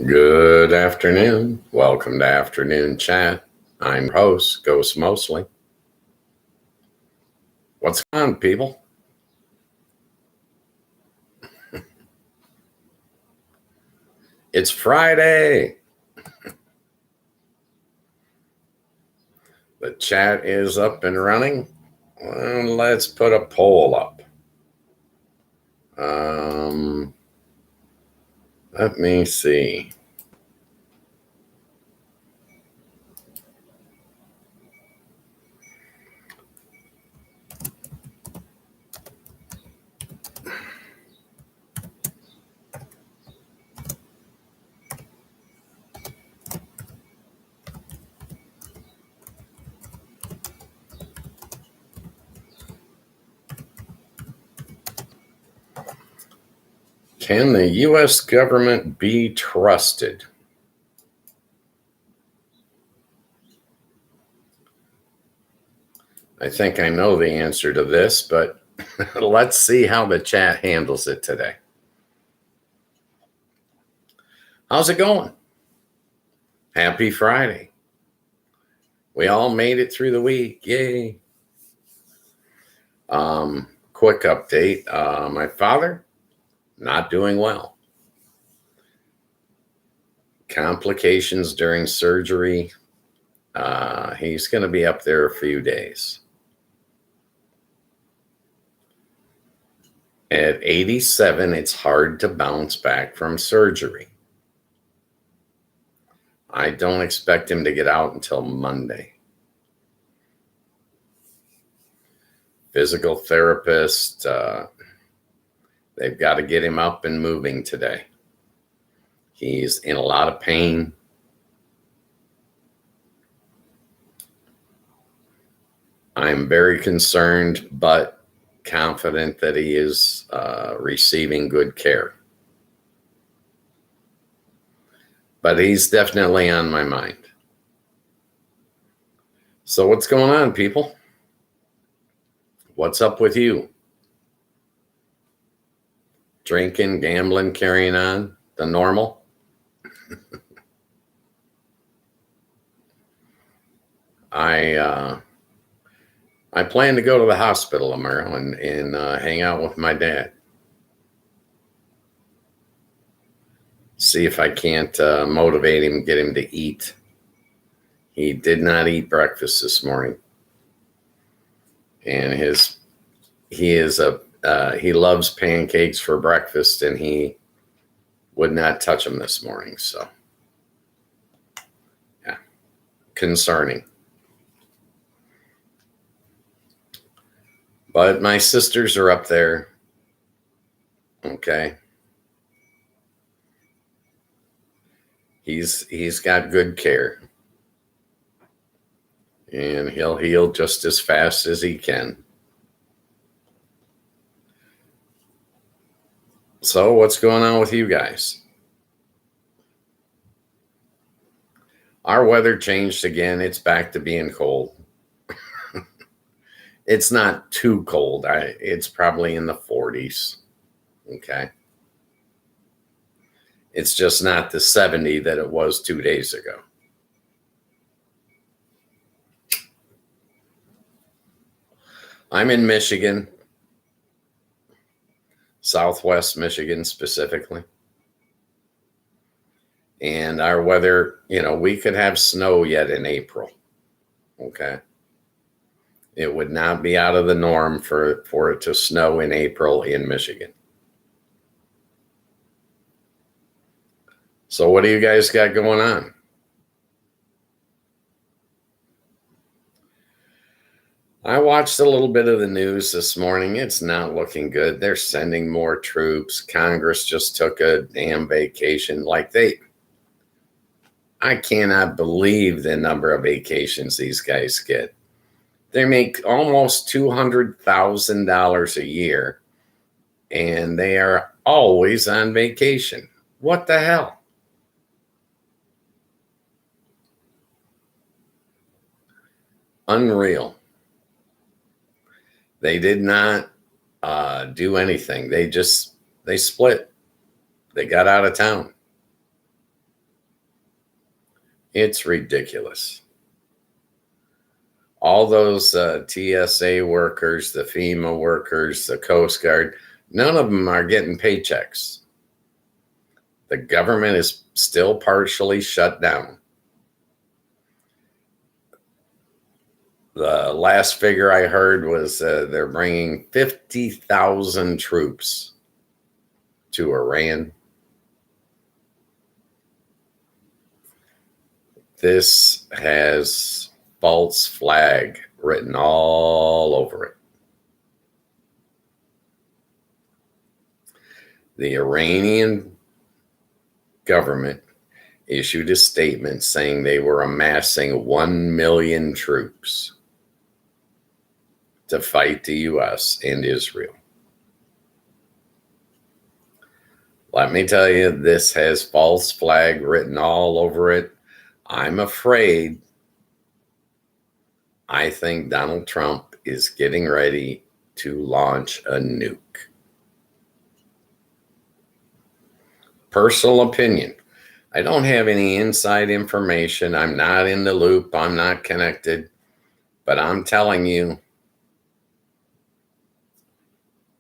Good afternoon. Welcome to Afternoon Chat. I'm your host, Ghost Mostly. What's going on, people? It's Friday. The chat is up and running. Well, let's put a poll up. Let me see. Can the U.S. government be trusted? I think I know the answer to this, but let's see how the chat handles it today. How's it going? Happy Friday. We all made it through the week. Yay. Quick update. My father, not doing well. Complications during surgery. He's going to be up there a few days. At 87, it's hard to bounce back from surgery. I don't expect him to get out until Monday. Physical therapist, they've got to get him up and moving today. He's in a lot of pain. I'm very concerned, but confident that he is receiving good care. But he's definitely on my mind. So what's going on, people? What's up with you? Drinking, gambling, carrying on, the normal? I plan to go to the hospital tomorrow and hang out with my dad. See if I can't motivate him, get him to eat. He did not eat breakfast this morning, and he loves pancakes for breakfast, and he would not touch them this morning. So, yeah, concerning. But my sisters are up there. Okay. He's got good care. And he'll heal just as fast as he can. So what's going on with you guys? Our weather changed again. It's back to being cold. It's not too cold. It's probably in the 40s. Okay. It's just not the 70 that it was 2 days ago. I'm in Michigan, Southwest Michigan specifically. And our weather, we could have snow yet in April. Okay. It would not be out of the norm for it to snow in April in Michigan. So what do you guys got going on? I watched a little bit of the news this morning. It's not looking good. They're sending more troops. Congress just took a damn vacation. I cannot believe the number of vacations these guys get. They make almost $200,000 a year, and they are always on vacation. What the hell? Unreal. They did not do anything. They split. They got out of town. It's ridiculous. All those TSA workers, the FEMA workers, the Coast Guard, none of them are getting paychecks. The government is still partially shut down. The last figure I heard was they're bringing 50,000 troops to Iran. This has false flag written all over it. The Iranian government issued a statement saying they were amassing 1 million troops to fight the U.S. and Israel. Let me tell you, this has false flag written all over it. I'm afraid. I think Donald Trump is getting ready to launch a nuke. Personal opinion. I don't have any inside information. I'm not in the loop. I'm not connected. But I'm telling you,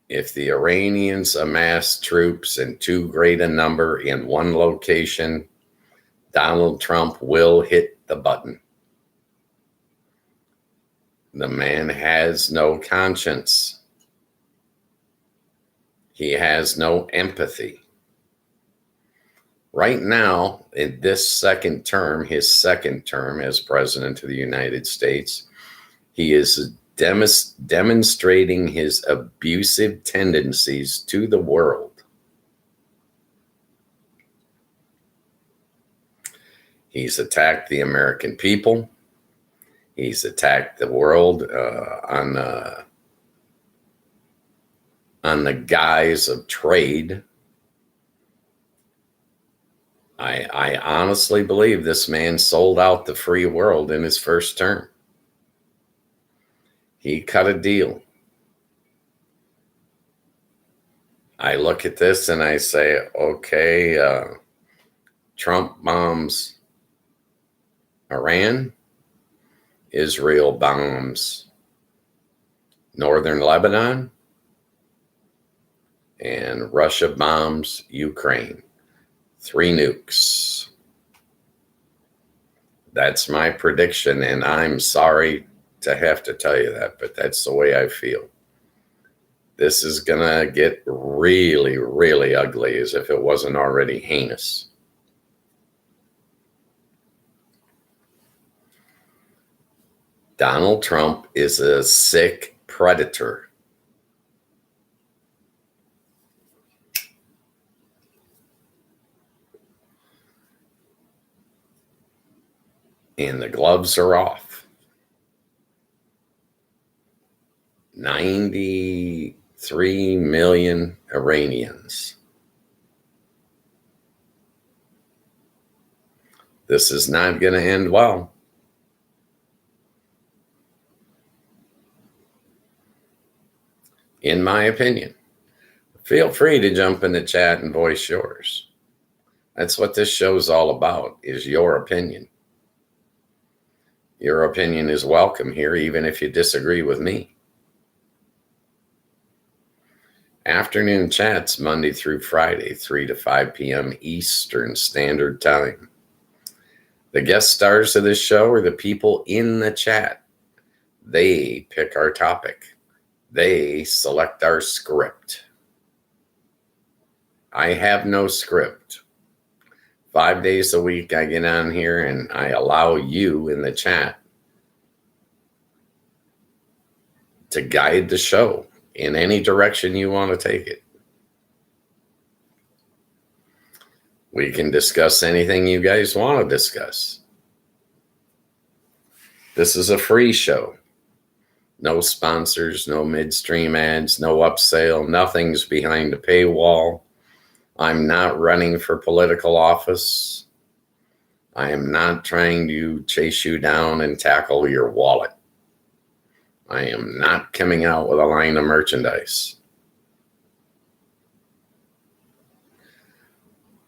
if the Iranians amass troops in too great a number in one location, Donald Trump will hit the button. The man has no conscience. He has no empathy. Right now, in this second term, his second term as president of the United States, he is demonstrating his abusive tendencies to the world. He's attacked the American people. He's attacked the world on the guise of trade. I honestly believe this man sold out the free world in his first term. He cut a deal. I look at this and I say, okay, Trump bombs Iran, Israel bombs northern Lebanon, and Russia bombs Ukraine. 3 nukes. That's my prediction, and I'm sorry to have to tell you that, but that's the way I feel. This is going to get really, really ugly, as if it wasn't already heinous. Donald Trump is a sick predator. And the gloves are off. 93 million Iranians. This is not going to end well. In my opinion. Feel free to jump in the chat and voice yours. That's what this show is all about, is your opinion. Your opinion is welcome here, even if you disagree with me. Afternoon chats Monday through Friday, 3 to 5 p.m. Eastern Standard Time. The guest stars of this show are the people in the chat. They pick our topic. They select our script. I have no script. 5 days a week I get on here and I allow you in the chat to guide the show in any direction you want to take it. We can discuss anything you guys want to discuss. This is a free show. No sponsors, no midstream ads, no upsell, nothing's behind a paywall. I'm not running for political office. I am not trying to chase you down and tackle your wallet. I am not coming out with a line of merchandise.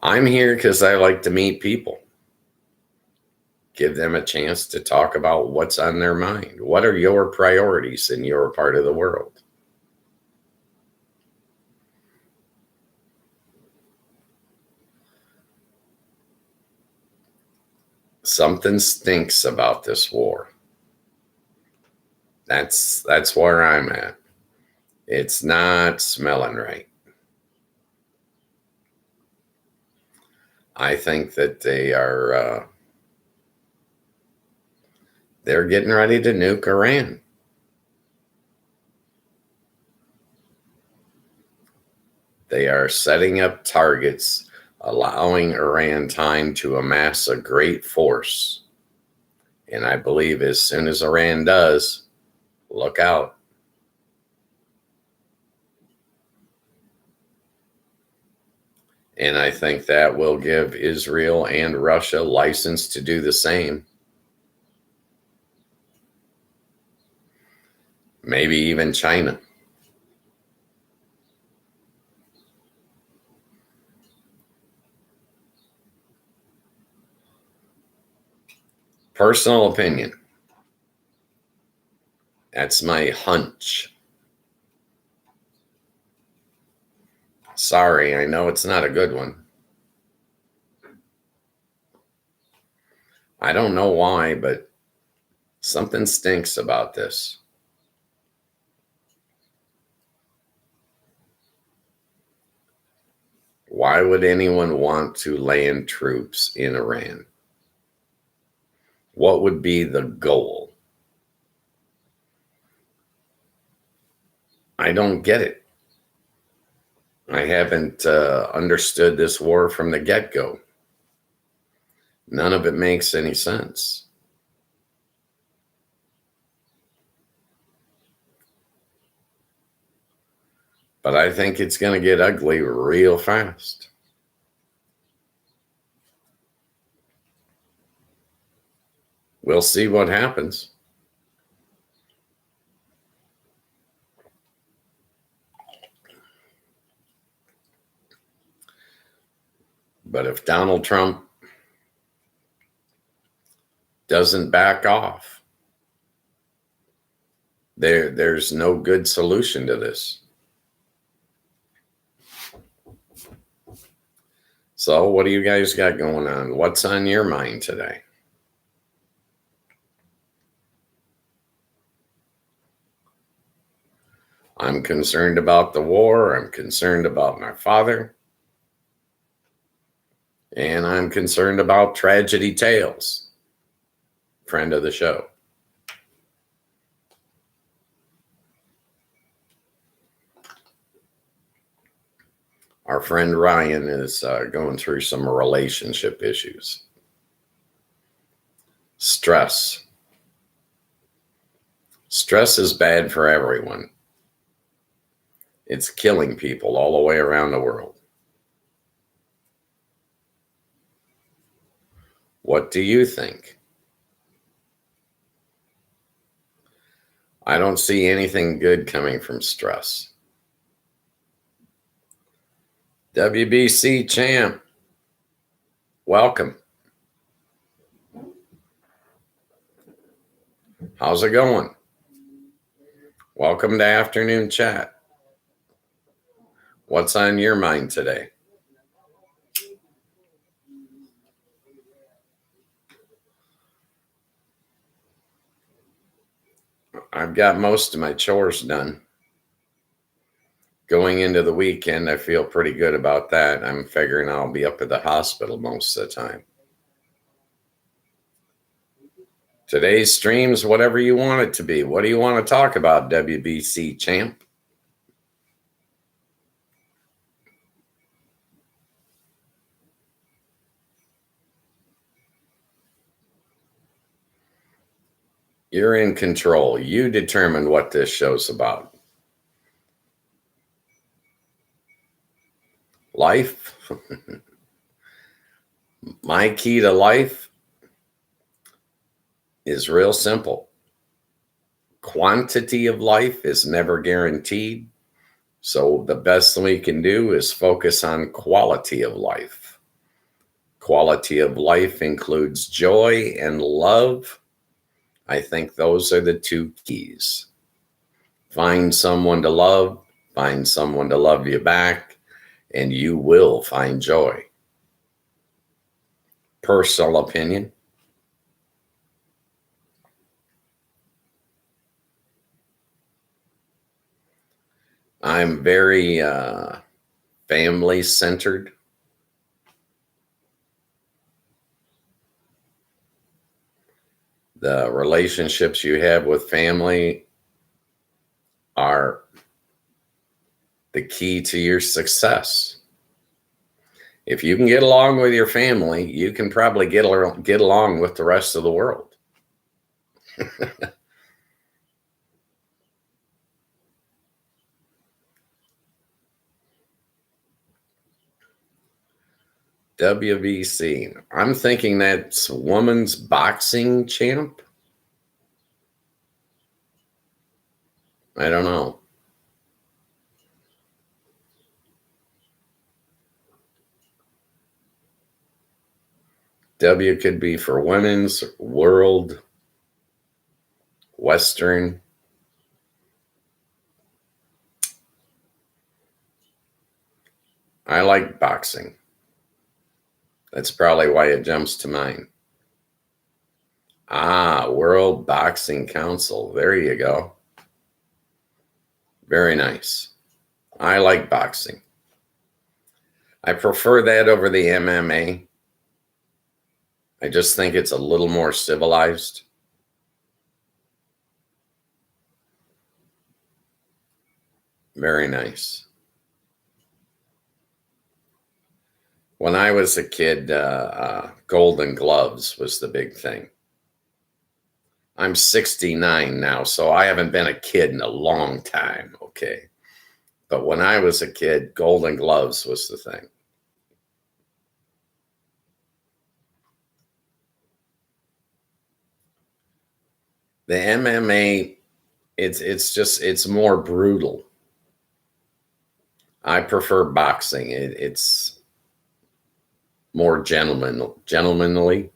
I'm here because I like to meet people. Give them a chance to talk about what's on their mind. What are your priorities in your part of the world? Something stinks about this war. That's where I'm at. It's not smelling right. I think that they're getting ready to nuke Iran. They are setting up targets, allowing Iran time to amass a great force. And I believe as soon as Iran does, look out. And I think that will give Israel and Russia license to do the same. Maybe even China. Personal opinion. That's my hunch. Sorry, I know it's not a good one. I don't know why, but something stinks about this. Why would anyone want to land troops in Iran? What would be the goal? I don't get it. I haven't understood this war from the get-go. None of it makes any sense. But I think it's going to get ugly real fast. We'll see what happens. But if Donald Trump doesn't back off, there's no good solution to this. So what do you guys got going on? What's on your mind today? I'm concerned about the war. I'm concerned about my father. And I'm concerned about Tragedy Tales, friend of the show. Our friend Ryan is going through some relationship issues. Stress. Stress is bad for everyone. It's killing people all the way around the world. What do you think? I don't see anything good coming from stress. WBC champ, welcome. How's it going? Welcome to Afternoon Chat. What's on your mind today? I've got most of my chores done. Going into the weekend, I feel pretty good about that. I'm figuring I'll be up at the hospital most of the time. Today's stream's whatever you want it to be. What do you want to talk about, WBC champ? You're in control. You determine what this show's about. Life. My key to life is real simple. Quantity of life is never guaranteed. So the best thing we can do is focus on quality of life. quality of life includes joy and love. I think those are the two keys. Find someone to love, find someone to love you back, and you will find joy. Personal opinion. I'm very family centered. The relationships you have with family are the key to your success. If you can get along with your family, you can probably get along with the rest of the world. WBC. I'm thinking that's women's boxing champ. I don't know. W could be for women's, world, Western. I like boxing. That's probably why it jumps to mind. World Boxing Council. There you go. Very nice. I like boxing. I prefer that over the MMA. I just think it's a little more civilized. Very nice. When I was a kid, Golden Gloves was the big thing. I'm 69 now, so I haven't been a kid in a long time, okay? But when I was a kid, Golden Gloves was the thing. The MMA, it's more brutal. I prefer boxing. It's more gentlemanly,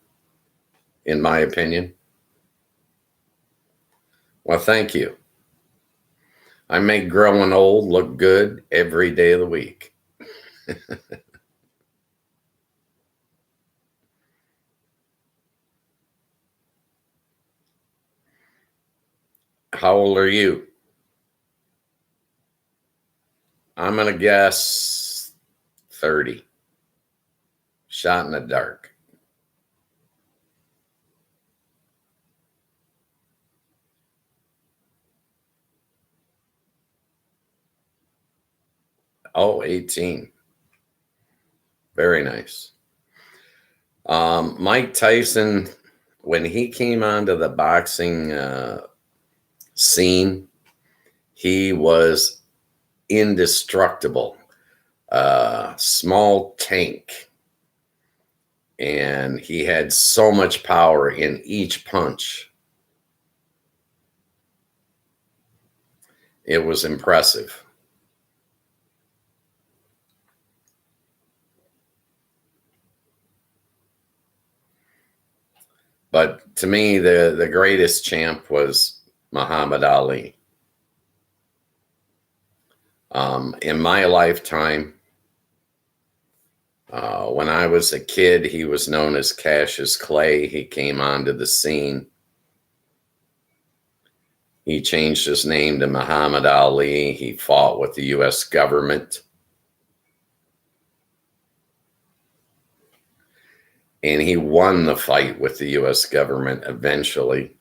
in my opinion. Well, thank you. I make growing old look good every day of the week. How old are you? I'm going to guess 30. Shot in the dark. Oh, 18. Very nice. Mike Tyson, when he came onto the boxing scene, he was indestructible. Small tank. And he had so much power in each punch. It was impressive. But to me, the greatest champ was Muhammad Ali. In my lifetime, when I was a kid, he was known as Cassius Clay. He came onto the scene. He changed his name to Muhammad Ali. He fought with the U.S. government. And he won the fight with the U.S. government eventually.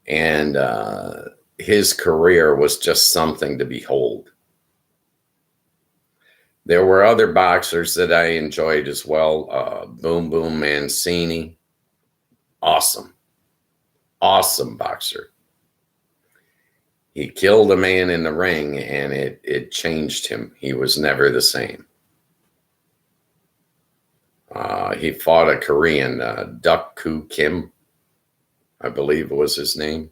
And his career was just something to behold. There were other boxers that I enjoyed as well. Boom Boom Mancini. Awesome. Awesome boxer. He killed a man in the ring and it changed him. He was never the same. He fought a Korean, Duk Koo Kim, I believe was his name.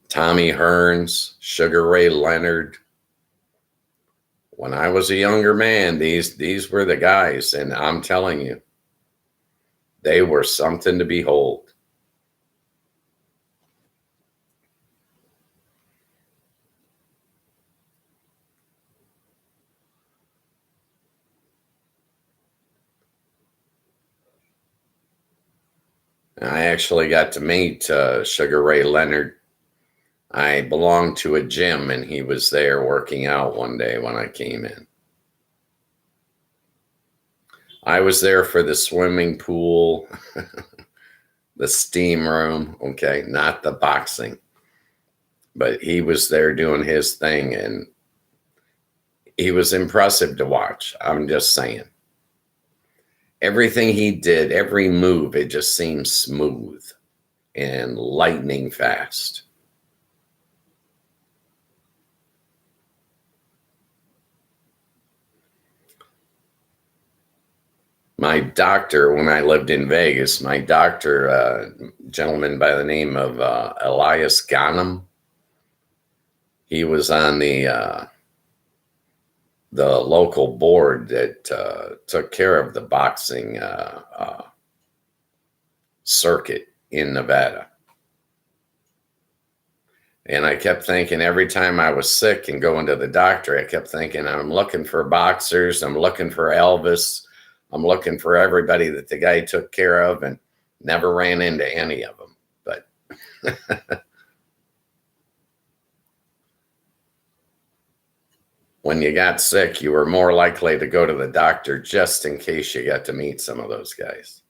Tommy Hearns, Sugar Ray Leonard. When I was a younger man, these were the guys, and I'm telling you, they were something to behold. I actually got to meet Sugar Ray Leonard. I belonged to a gym, and he was there working out one day when I came in. I was there for the swimming pool, the steam room, okay, not the boxing. But he was there doing his thing, and he was impressive to watch. I'm just saying. Everything he did, every move, it just seemed smooth and lightning fast. My doctor, when I lived in Vegas, my doctor, a gentleman by the name of Elias Ghanem, he was on the local board that took care of the boxing circuit in Nevada. And I kept thinking every time I was sick and going to the doctor, I kept thinking, I'm looking for boxers. I'm looking for Elvis. I'm looking for everybody that the guy took care of, and never ran into any of them. But when you got sick, you were more likely to go to the doctor just in case you got to meet some of those guys.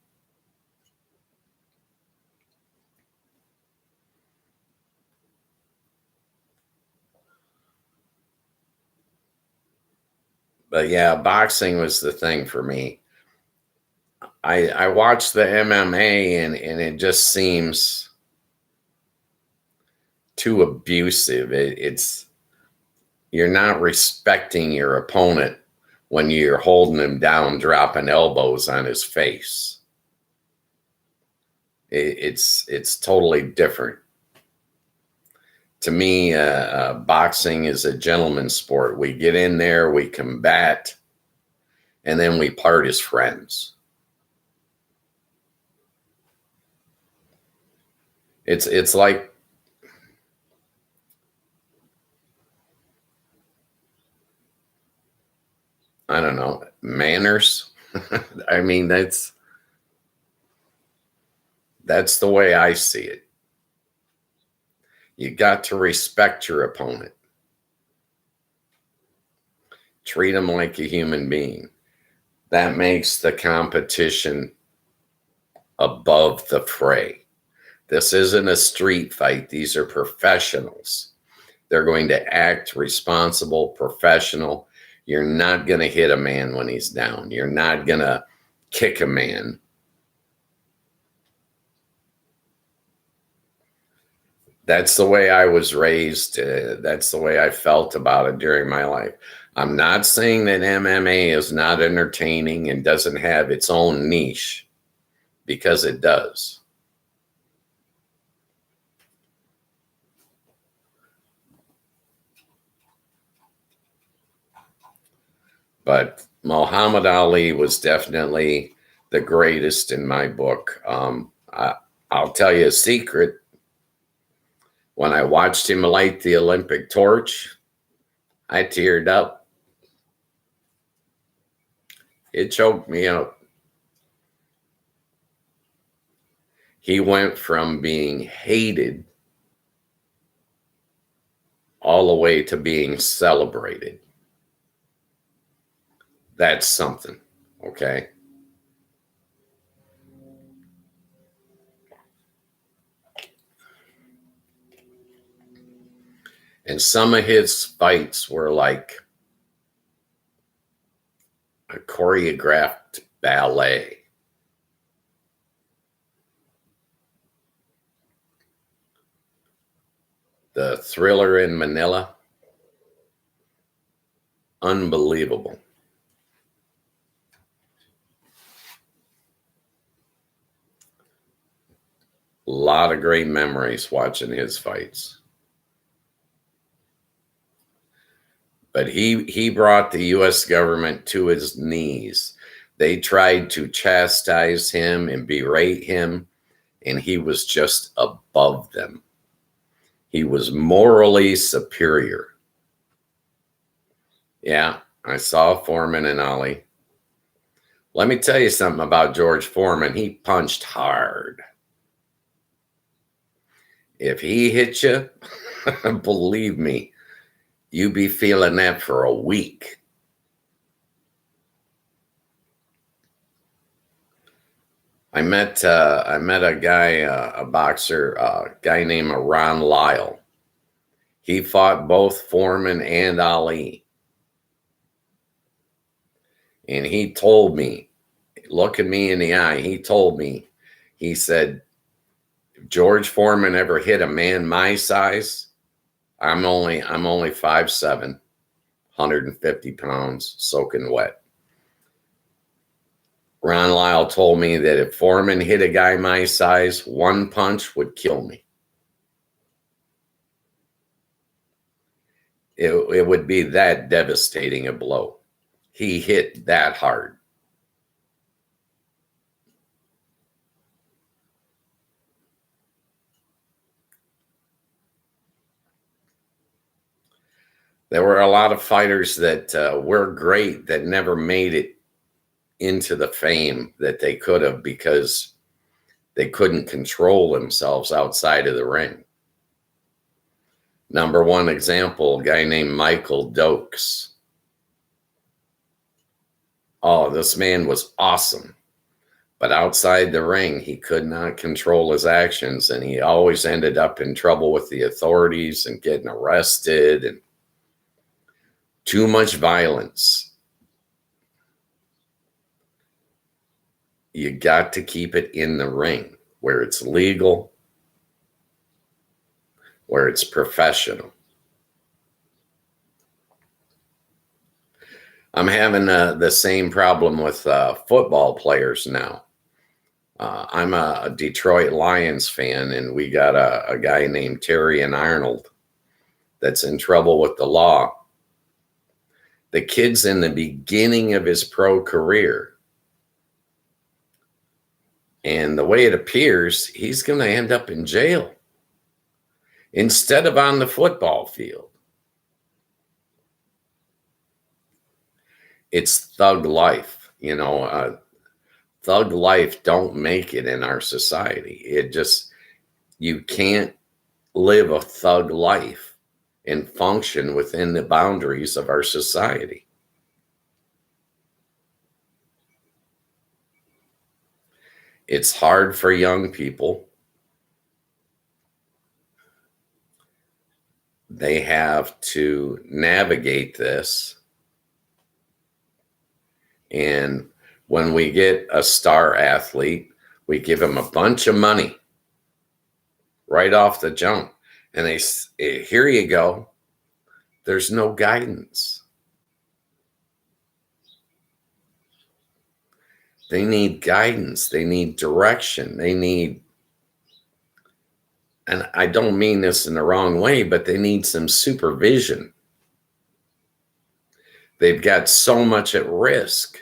But yeah, boxing was the thing for me. I watched the MMA, and it just seems too abusive. It's you're not respecting your opponent when you're holding him down, dropping elbows on his face. It's totally different. To me, boxing is a gentleman's sport. We get in there, we combat, and then we part as friends. It's like, I don't know, manners. I mean, that's the way I see it. You got to respect your opponent. Treat them like a human being. That makes the competition above the fray. This isn't a street fight. These are professionals. They're going to act responsible, professional. You're not going to hit a man when he's down. You're not going to kick a man. That's the way I was raised. That's the way I felt about it during my life. I'm not saying that MMA is not entertaining and doesn't have its own niche, because it does. But Muhammad Ali was definitely the greatest in my book. I'll tell you a secret. When I watched him light the Olympic torch, I teared up. It choked me up. He went from being hated all the way to being celebrated. That's something, okay? And some of his fights were like a choreographed ballet. The Thriller in Manila, unbelievable. A lot of great memories watching his fights. But he brought the U.S. government to his knees. They tried to chastise him and berate him, and he was just above them. He was morally superior. Yeah, I saw Foreman and Ali. Let me tell you something about George Foreman. He punched hard. If he hit you, believe me, you be feeling that for a week. I met a guy, a boxer, a guy named Ron Lyle. He fought both Foreman and Ali. And he told me, looking me in the eye, he told me, he said, if George Foreman ever hit a man my size, I'm only 5'7", 150 pounds, soaking wet. Ron Lyle told me that if Foreman hit a guy my size, one punch would kill me. It would be that devastating a blow. He hit that hard. There were a lot of fighters that were great that never made it into the fame that they could have because they couldn't control themselves outside of the ring. Number one example, a guy named Michael Dokes. Oh, this man was awesome. But outside the ring, he could not control his actions, and he always ended up in trouble with the authorities and getting arrested, and too much violence. You got to keep it in the ring where it's legal, where it's professional. I'm having the same problem with football players now. I'm a Detroit Lions fan, and we got a guy named Terrion Arnold that's in trouble with the law. The kid's in the beginning of his pro career. And the way it appears, he's going to end up in jail instead of on the football field. It's thug life, you know. Thug life don't make it in our society. You can't live a thug life and function within the boundaries of our society. It's hard for young people. They have to navigate this. And when we get a star athlete, we give them a bunch of money right off the jump. And here you go. There's no guidance. They need guidance. They need direction. And I don't mean this in the wrong way, but they need some supervision. They've got so much at risk.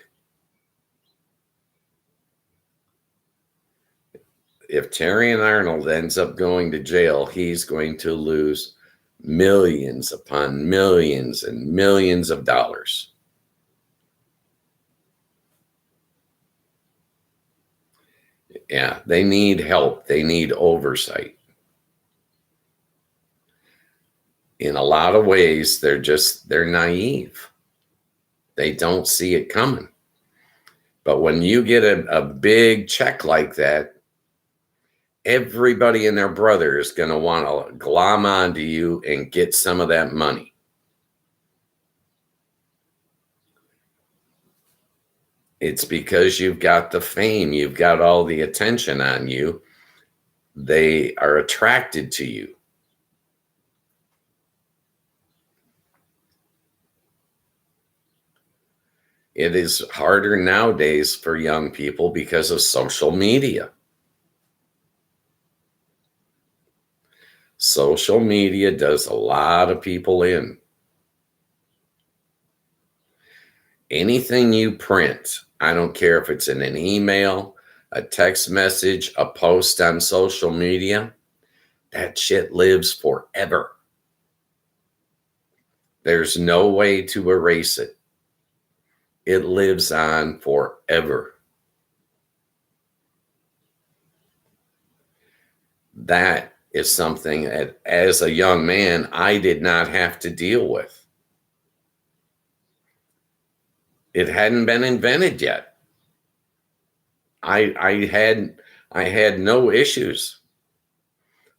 If Terrion Arnold ends up going to jail, he's going to lose millions upon millions and millions of dollars. Yeah, they need help. They need oversight. In a lot of ways, they're naive. They don't see it coming. But when you get a big check like that, everybody and their brother is going to want to glom onto you and get some of that money. It's because you've got the fame, you've got all the attention on you. They are attracted to you. It is harder nowadays for young people because of social media. Social media does a lot of people in. Anything you print, I don't care if it's in an email, a text message, a post on social media, that shit lives forever. There's no way to erase it. It lives on forever. That is something that, as a young man, I did not have to deal with. It hadn't been invented yet. I had no issues.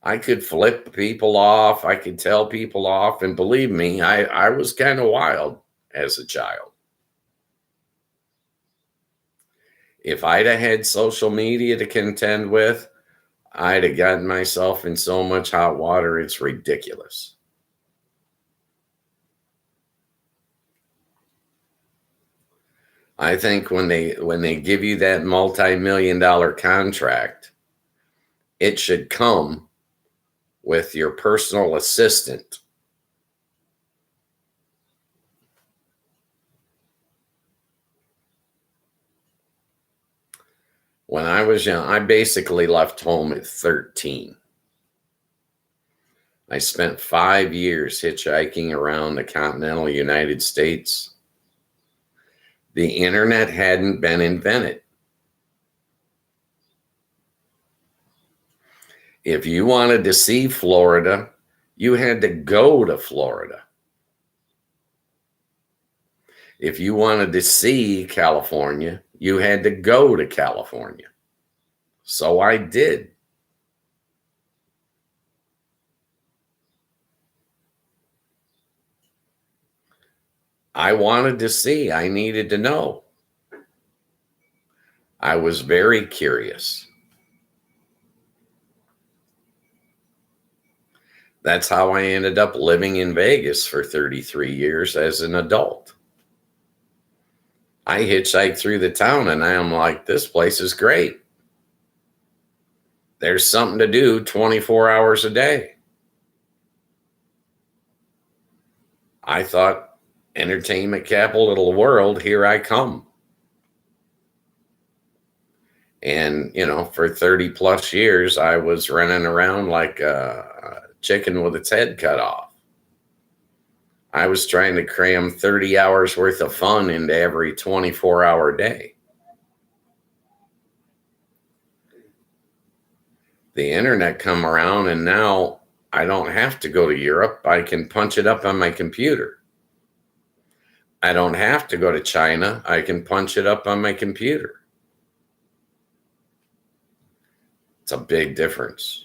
I could flip people off. I could tell people off. And believe me, I was kind of wild as a child. If I'd have had social media to contend with, I'd have gotten myself in so much hot water, it's ridiculous. I think when they give you that multi-million-dollar contract, it should come with your personal assistant. When I was young, I basically left home at 13. I spent 5 years hitchhiking around the continental United States. The internet hadn't been invented. If you wanted to see Florida, you had to go to Florida. If you wanted to see California, you had to go to California. So I did. I wanted to see. I needed to know. I was very curious. That's how I ended up living in Vegas for 33 years as an adult. I hitchhiked through the town and I'm like, this place is great. There's something to do 24 hours a day. I thought, entertainment capital of the world, here I come. And, for 30 plus years, I was running around like a chicken with its head cut off. I was trying to cram 30 hours worth of fun into every 24-hour day. The internet come around and now I don't have to go to Europe. I can punch it up on my computer. I don't have to go to China. I can punch it up on my computer. It's a big difference.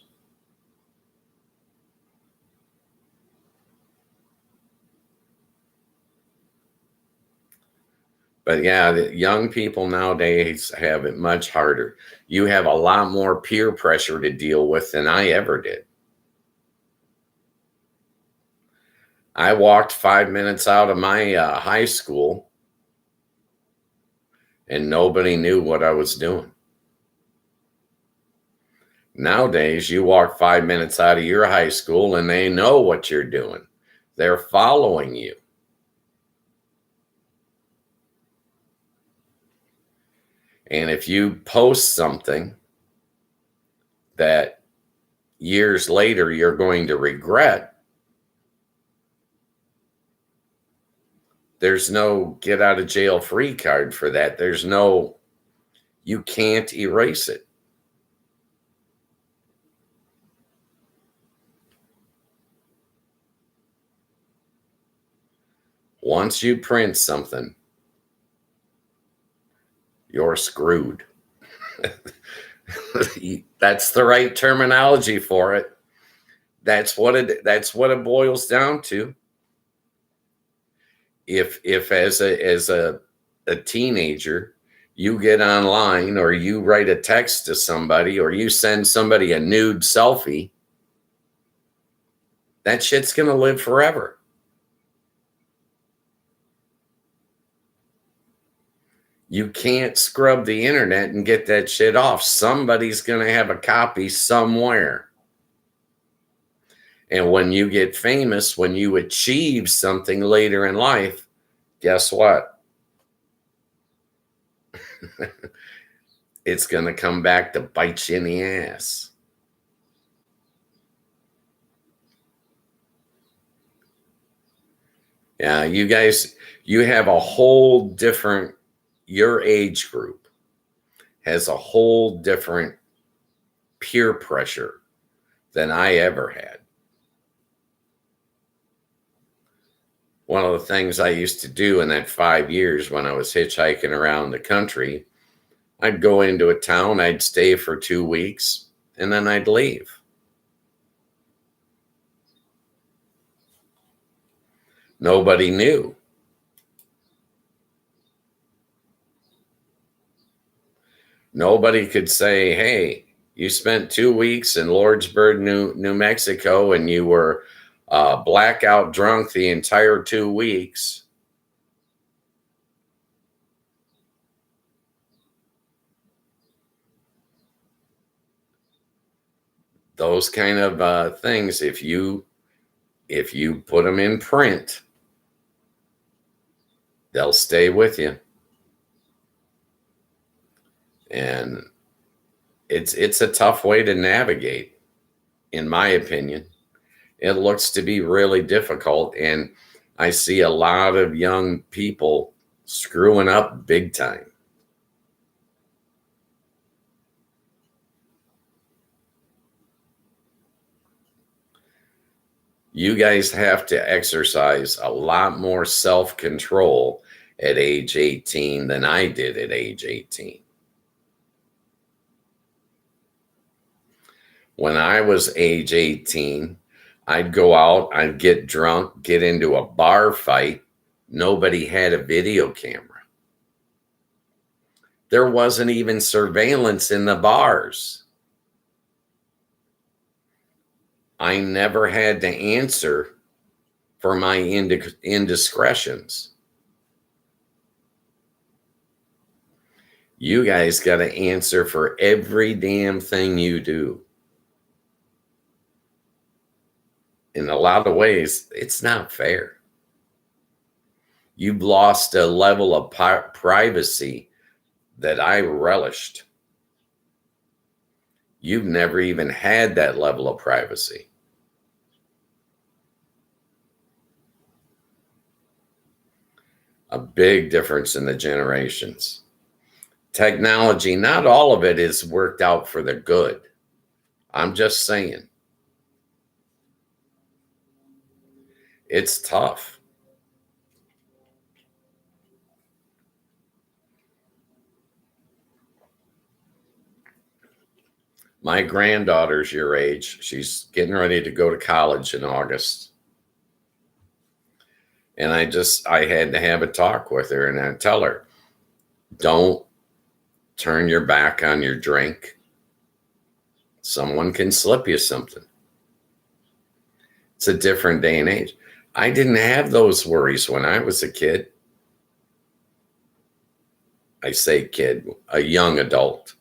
But yeah, the young people nowadays have it much harder. You have a lot more peer pressure to deal with than I ever did. I walked 5 minutes out of my high school and nobody knew what I was doing. Nowadays, you walk 5 minutes out of your high school and they know what you're doing. They're following you. And if you post something that years later you're going to regret, there's no get out of jail free card for that. You can't erase it. Once you print something, you're screwed. That's the right terminology for it. That's what it boils down to. If as a teenager you get online or you write a text to somebody or you send somebody a nude selfie, that shit's going to live forever. You can't scrub the internet and get that shit off. Somebody's going to have a copy somewhere. And when you get famous, when you achieve something later in life, guess what? It's going to come back to bite you in the ass. Yeah, you guys, you have a whole different, your age group has a whole different peer pressure than I ever had. One of the things I used to do in that 5 years when I was hitchhiking around the country, I'd go into a town, I'd stay for 2 weeks, and then I'd leave. Nobody knew. Nobody could say, hey, you spent 2 weeks in Lordsburg, New Mexico, and you were blackout drunk the entire 2 weeks. Those kind of things, if you put them in print, they'll stay with you. And it's a tough way to navigate, in my opinion. It looks to be really difficult, and I see a lot of young people screwing up big time. You guys have to exercise a lot more self-control at age 18 than I did at age 18. When I was age 18, I'd go out, I'd get drunk, get into a bar fight. Nobody had a video camera. There wasn't even surveillance in the bars. I never had to answer for my indiscretions. You guys got to answer for every damn thing you do. In a lot of ways, it's not fair. You've lost a level of privacy that I relished. You've never even had that level of privacy. A big difference in the generations. Technology, not all of it is worked out for the good. I'm just saying. It's tough. My granddaughter's your age. She's getting ready to go to college in August. And I had to have a talk with her, and I tell her, don't turn your back on your drink. Someone can slip you something. It's a different day and age. I didn't have those worries when I was a kid. I say kid, a young adult.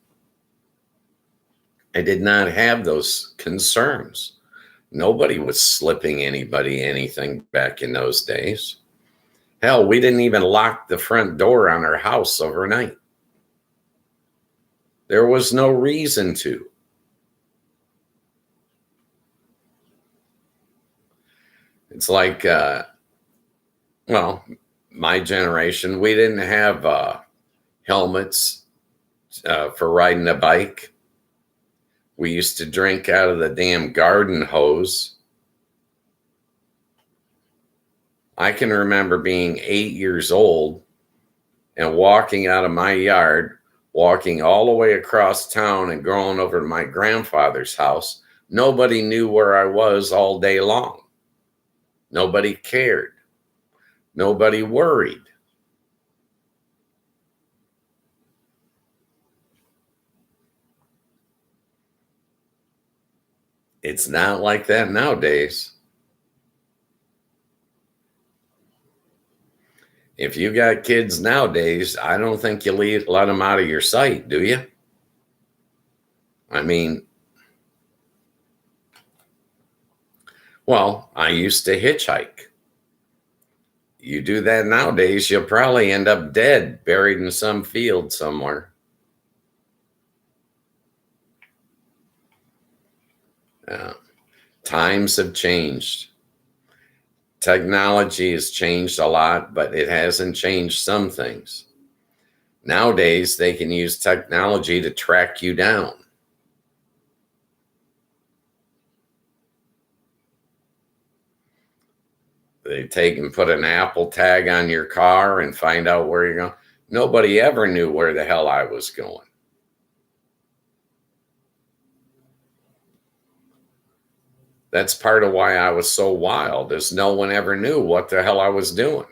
I did not have those concerns. Nobody was slipping anybody anything back in those days. Hell, we didn't even lock the front door on our house overnight. There was no reason to. It's like, my generation, we didn't have helmets for riding a bike. We used to drink out of the damn garden hose. I can remember being 8 years old and walking out of my yard, walking all the way across town and going over to my grandfather's house. Nobody knew where I was all day long. Nobody cared. Nobody worried. It's not like that nowadays. If you got kids nowadays, I don't think you let them out of your sight, do you? I mean, well, I used to hitchhike. You do that nowadays, you'll probably end up dead, buried in some field somewhere. Yeah. Times have changed. Technology has changed a lot, but it hasn't changed some things. Nowadays, they can use technology to track you down. They take and put an Apple tag on your car and find out where you're going. Nobody ever knew where the hell I was going. That's part of why I was so wild, is no one ever knew what the hell I was doing.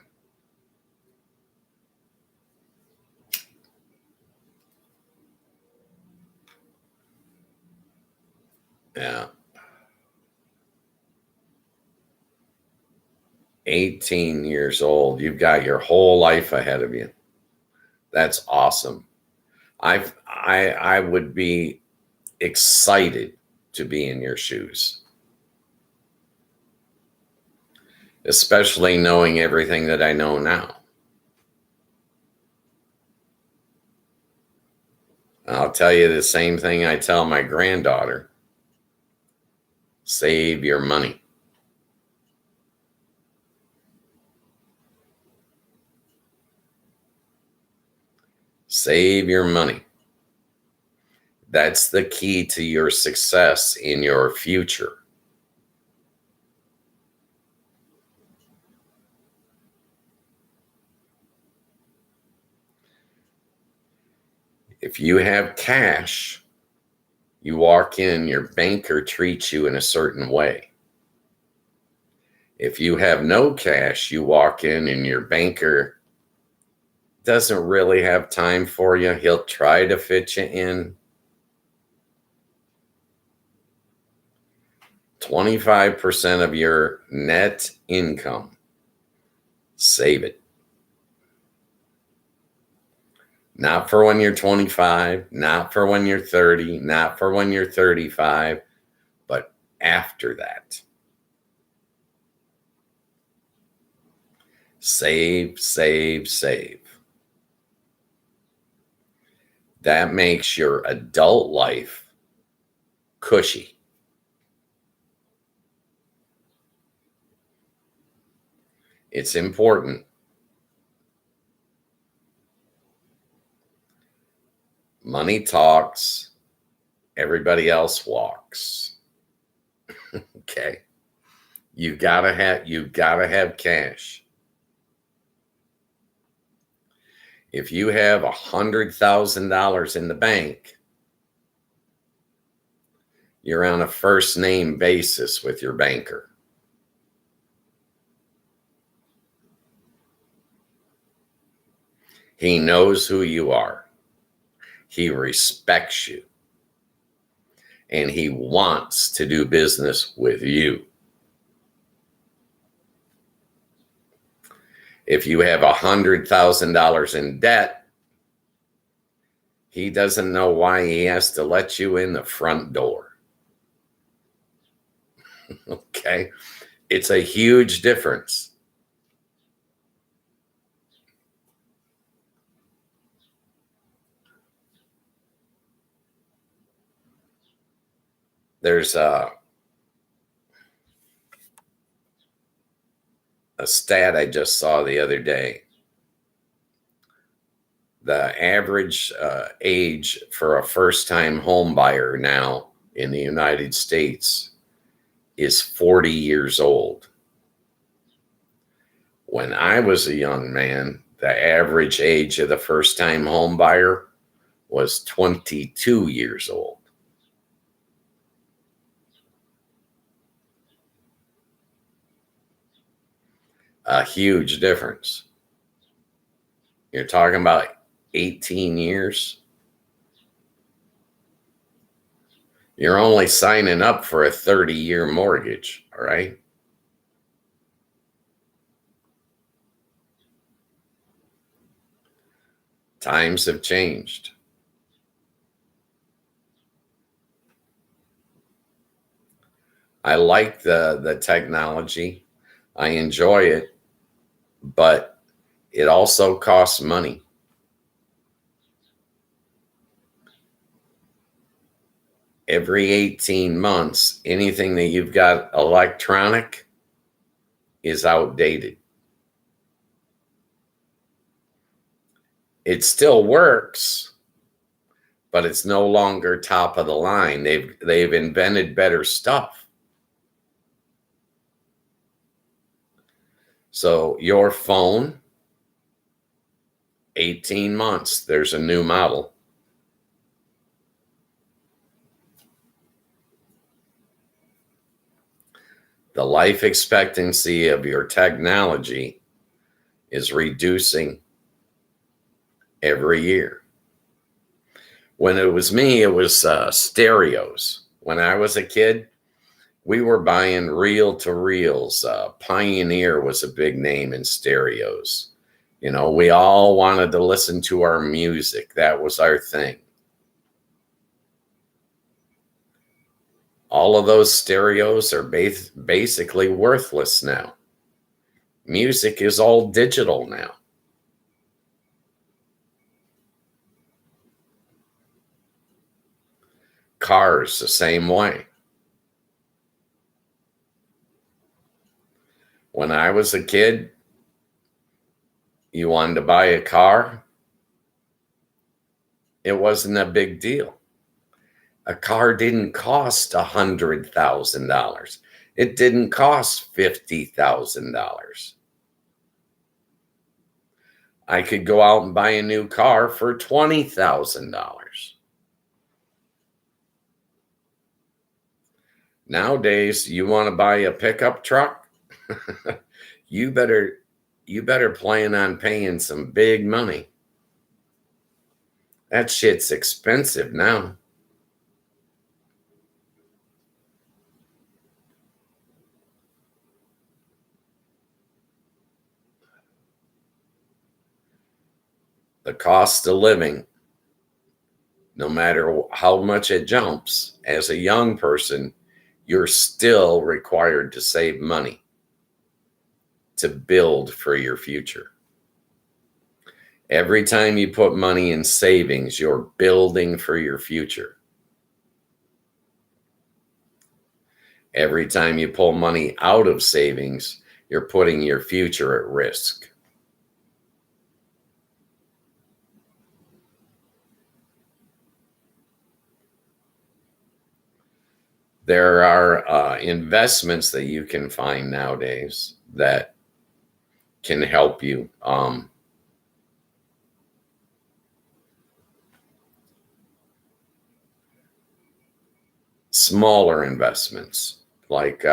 Yeah. 18 years old. You've got your whole life ahead of you. That's awesome. I would be excited to be in your shoes, especially knowing everything that I know now. I'll tell you the same thing I tell my granddaughter: save your money. Save your money. That's the key to your success in your future. If you have cash, you walk in, your banker treats you in a certain way. If you have no cash, you walk in and your banker doesn't really have time for you. He'll try to fit you in. 25% of your net income, save it. Not for when you're 25, not for when you're 30, not for when you're 35, but after that. Save, save, save. That makes your adult life cushy. It's important. Money talks, everybody else walks. Okay. You've got to have cash. If you have $100,000 in the bank, you're on a first name basis with your banker. He knows who you are. He respects you. And he wants to do business with you. If you have $100,000 in debt, he doesn't know why he has to let you in the front door. Okay? It's a huge difference. There's a stat I just saw the other day. The average age for a first-time home buyer now in the United States is 40 years old. When I was a young man, the average age of the first-time home buyer was 22 years old. A huge difference. You're talking about 18 years. You're only signing up for a 30-year mortgage, all right? Times have changed. I like the technology. I enjoy it. but it also costs money. Every 18 months, anything that you've got electronic is outdated. It still works, but it's no longer top of the line. They've invented better stuff. So your phone, 18 months, there's a new model. The life expectancy of your technology is reducing every year. When it was me, it was stereos. When I was a kid, we were buying reel-to-reels. Pioneer was a big name in stereos. You know, we all wanted to listen to our music. That was our thing. All of those stereos are basically worthless now. Music is all digital now. Cars, the same way. When I was a kid, you wanted to buy a car, it wasn't a big deal. A car didn't cost $100,000. It didn't cost $50,000. I could go out and buy a new car for $20,000. Nowadays, you want to buy a pickup truck? you better plan on paying some big money. That shit's expensive now. The cost of living, no matter how much it jumps, as a young person, you're still required to save money to build for your future. Every time you put money in savings, you're building for your future. Every time you pull money out of savings, you're putting your future at risk. There are investments that you can find nowadays that can help you. Smaller investments, like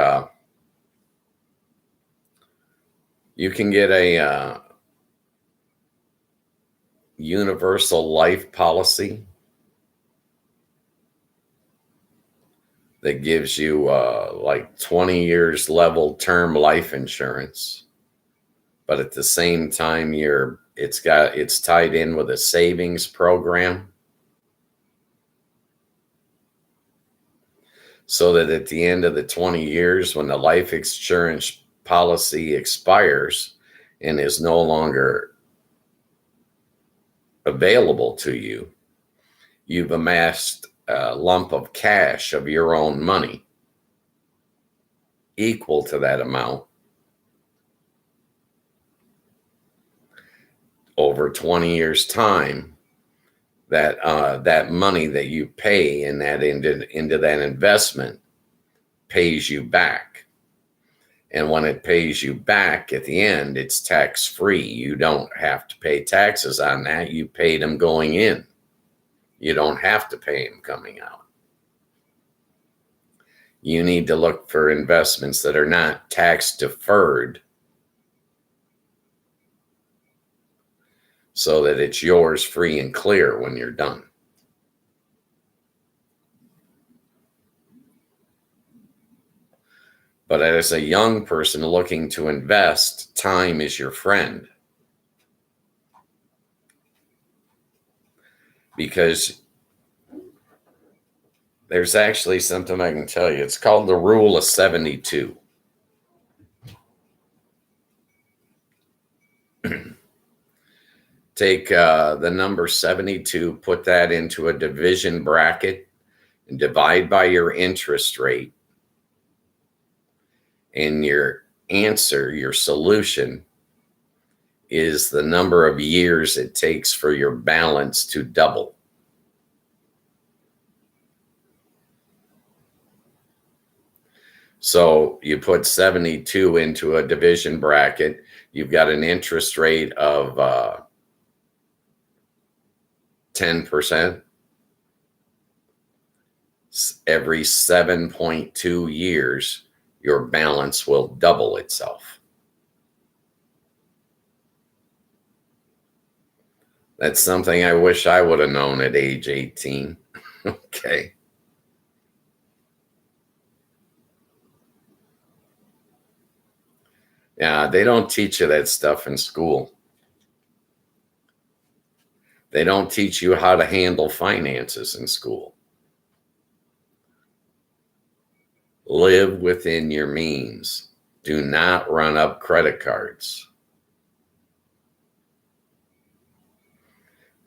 you can get a universal life policy that gives you like 20 years level term life insurance, but at the same time it's tied in with a savings program, so that at the end of the 20 years, when the life insurance policy expires and is no longer available to you, you've amassed a lump of cash of your own money equal to that amount over 20 years' time. That money that you pay in that into that investment pays you back. And when it pays you back at the end, it's tax-free. You don't have to pay taxes on that. You paid them going in. You don't have to pay them coming out. You need to look for investments that are not tax deferred, so that it's yours free and clear when you're done. But as a young person looking to invest, time is your friend. Because there's actually something I can tell you. It's called the Rule of 72. Take the number 72, put that into a division bracket, and divide by your interest rate. And your answer, your solution, is the number of years it takes for your balance to double. So you put 72 into a division bracket. You've got an interest rate of 10%. Every 7.2 years, your balance will double itself. That's something I wish I would have known at age 18. Okay. Yeah, they don't teach you that stuff in school. They don't teach you how to handle finances in school. Live within your means. Do not run up credit cards.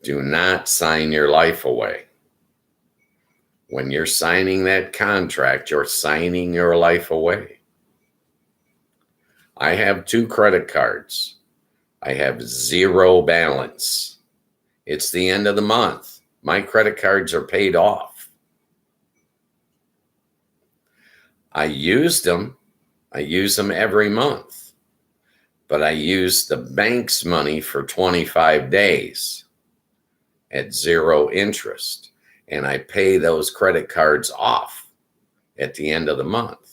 Do not sign your life away. When you're signing that contract, you're signing your life away. I have 2 credit cards. I have 0 balance. It's the end of the month. My credit cards are paid off. I used them. I use them every month. But I use the bank's money for 25 days at 0 interest. And I pay those credit cards off at the end of the month.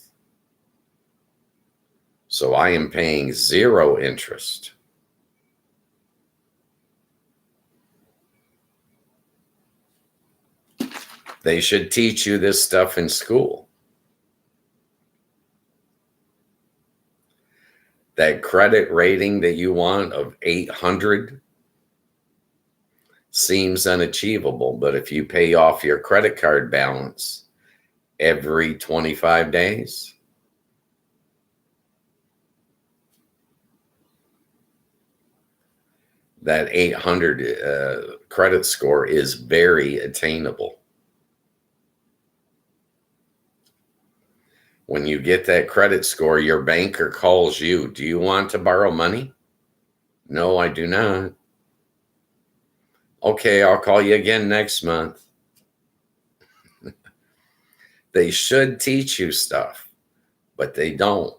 So I am paying 0 interest. They should teach you this stuff in school. That credit rating that you want of 800 seems unachievable, but if you pay off your credit card balance every 25 days, that 800 credit score is very attainable. When you get that credit score, your banker calls you. Do you want to borrow money? No, I do not. Okay, I'll call you again next month. They should teach you stuff, but they don't.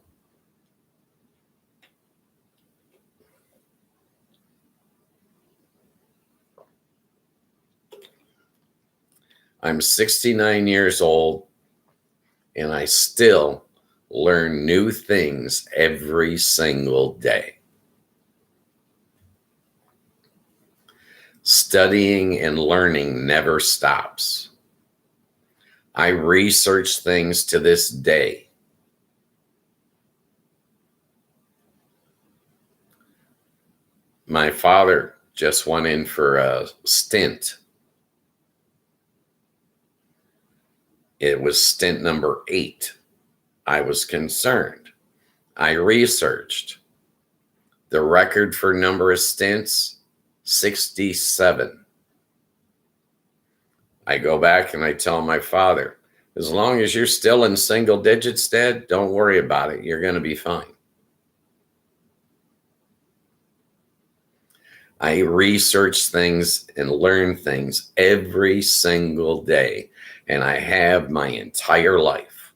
I'm 69 years old, and I still learn new things every single day. Studying and learning never stops. I research things to this day. My father just went in for a stint. It was stint number 8. I was concerned. I researched. The record for number of stints, 67. I go back and I tell my father, as long as you're still in single digits, Dad, don't worry about it. You're going to be fine. I research things and learn things every single day, and I have my entire life.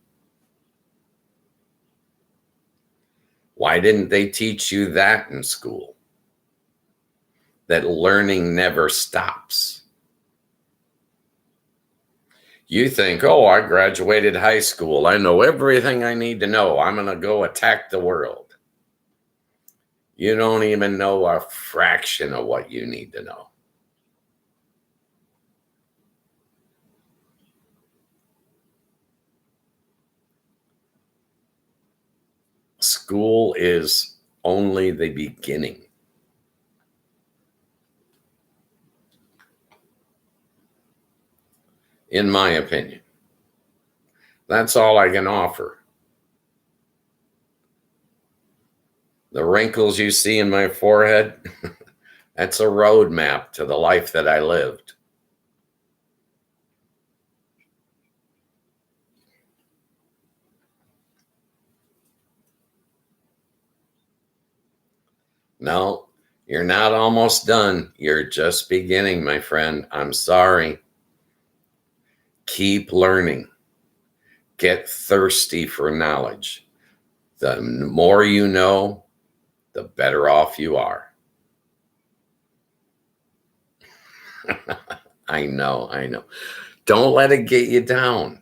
Why didn't they teach you that in school? That learning never stops. You think, oh, I graduated high school. I know everything I need to know. I'm going to go attack the world. You don't even know a fraction of what you need to know. School is only the beginning. In my opinion. That's all I can offer. The wrinkles you see in my forehead, that's a roadmap to the life that I lived. No, you're not almost done. You're just beginning, my friend. I'm sorry. Keep learning. Get thirsty for knowledge. The more you know, the better off you are. I know, I know. Don't let it get you down.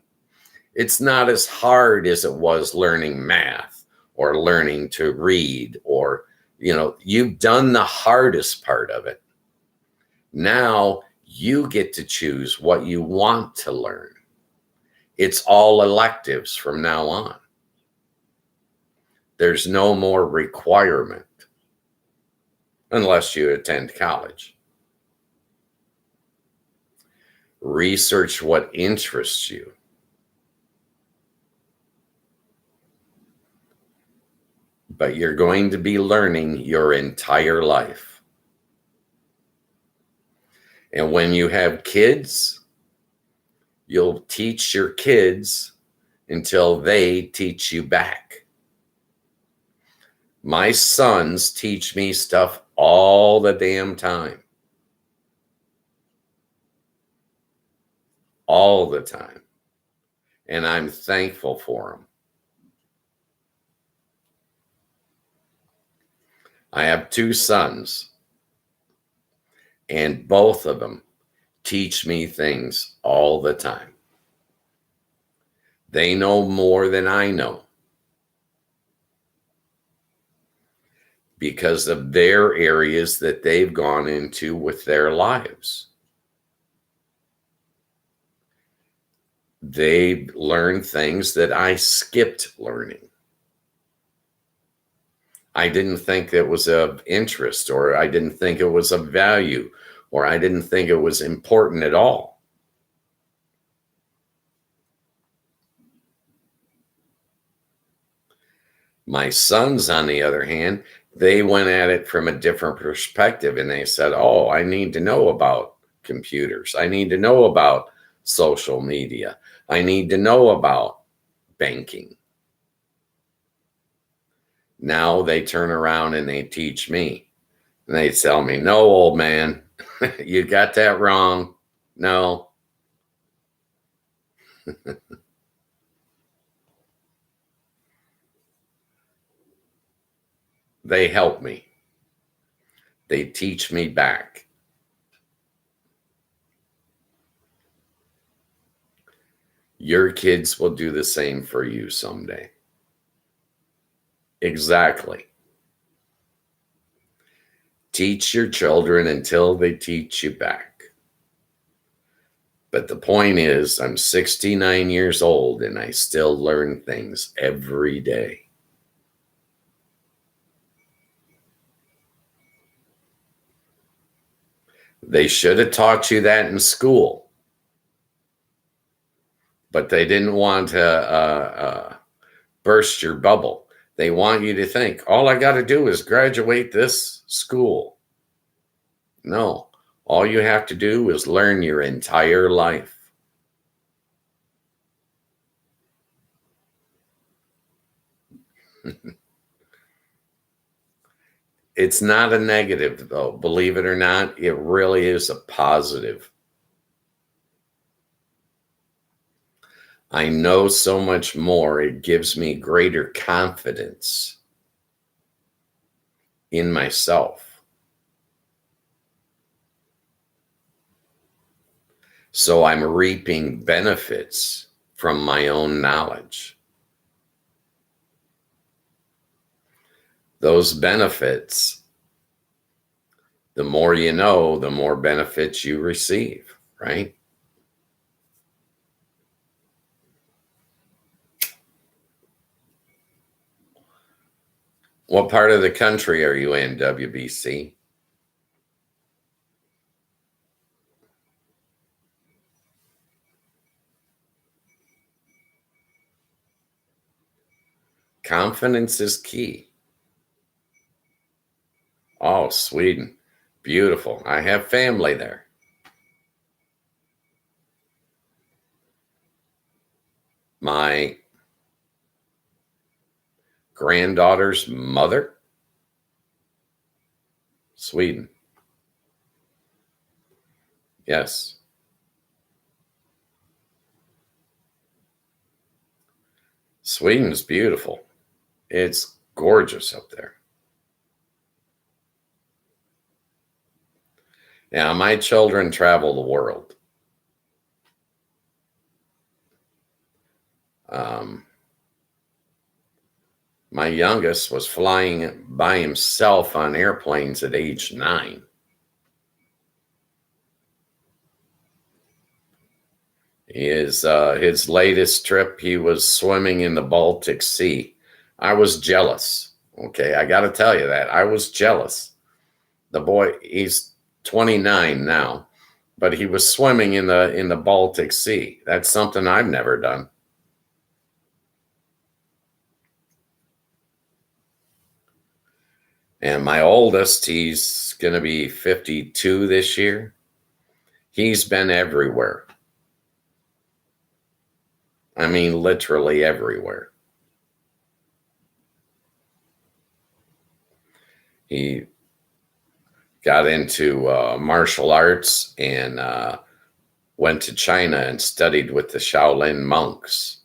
It's not as hard as it was learning math or learning to read, or, you've done the hardest part of it. Now you get to choose what you want to learn. It's all electives from now on. There's no more requirement unless you attend college. Research what interests you. But you're going to be learning your entire life. And when you have kids, you'll teach your kids until they teach you back. My sons teach me stuff all the damn time. All the time. And I'm thankful for them. I have 2 sons, and both of them teach me things all the time. They know more than I know because of their areas that they've gone into with their lives. They learned things that I skipped learning. I didn't think it was of interest, or I didn't think it was of value, or I didn't think it was important at all. My sons, on the other hand, they went at it from a different perspective, and they said, oh, I need to know about computers. I need to know about social media. I need to know about banking. Now they turn around and they teach me. And they tell me, no, old man, you got that wrong. No. They help me. They teach me back. Your kids will do the same for you someday. Exactly. Teach your children until they teach you back. But the point is, I'm 69 years old and I still learn things every day. They should have taught you that in school, but they didn't want to burst your bubble. They want you to think, all I got to do is graduate this school. No, all you have to do is learn your entire life. It's not a negative, though. Believe it or not, it really is a positive. I know so much more. It gives me greater confidence in myself. So I'm reaping benefits from my own knowledge. Those benefits, the more you know, the more benefits you receive, right? What part of the country are you in, WBC? Confidence is key. Oh, Sweden. Beautiful. I have family there. My granddaughter's mother, Sweden. Yes. Sweden's beautiful. It's gorgeous up there. Yeah, my children travel the world. Um, my youngest was flying by himself on airplanes at age 9. His latest trip, he was swimming in the Baltic Sea. I was jealous. Okay, I got to tell you that I was jealous. The boy, he's 29 now, but he was swimming in the Baltic Sea. That's something I've never done. And my oldest, he's going to be 52 this year. He's been everywhere. I mean, literally everywhere. He got into martial arts and went to China and studied with the Shaolin monks.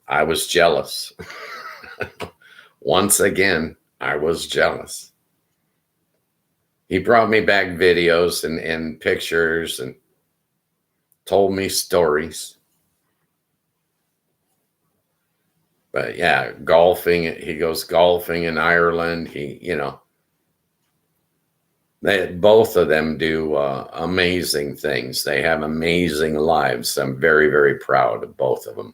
I was jealous. Once again, I was jealous. He brought me back videos and pictures and told me stories. But yeah, golfing, he goes golfing in Ireland. Both of them do amazing things. They have amazing lives. I'm very, very proud of both of them.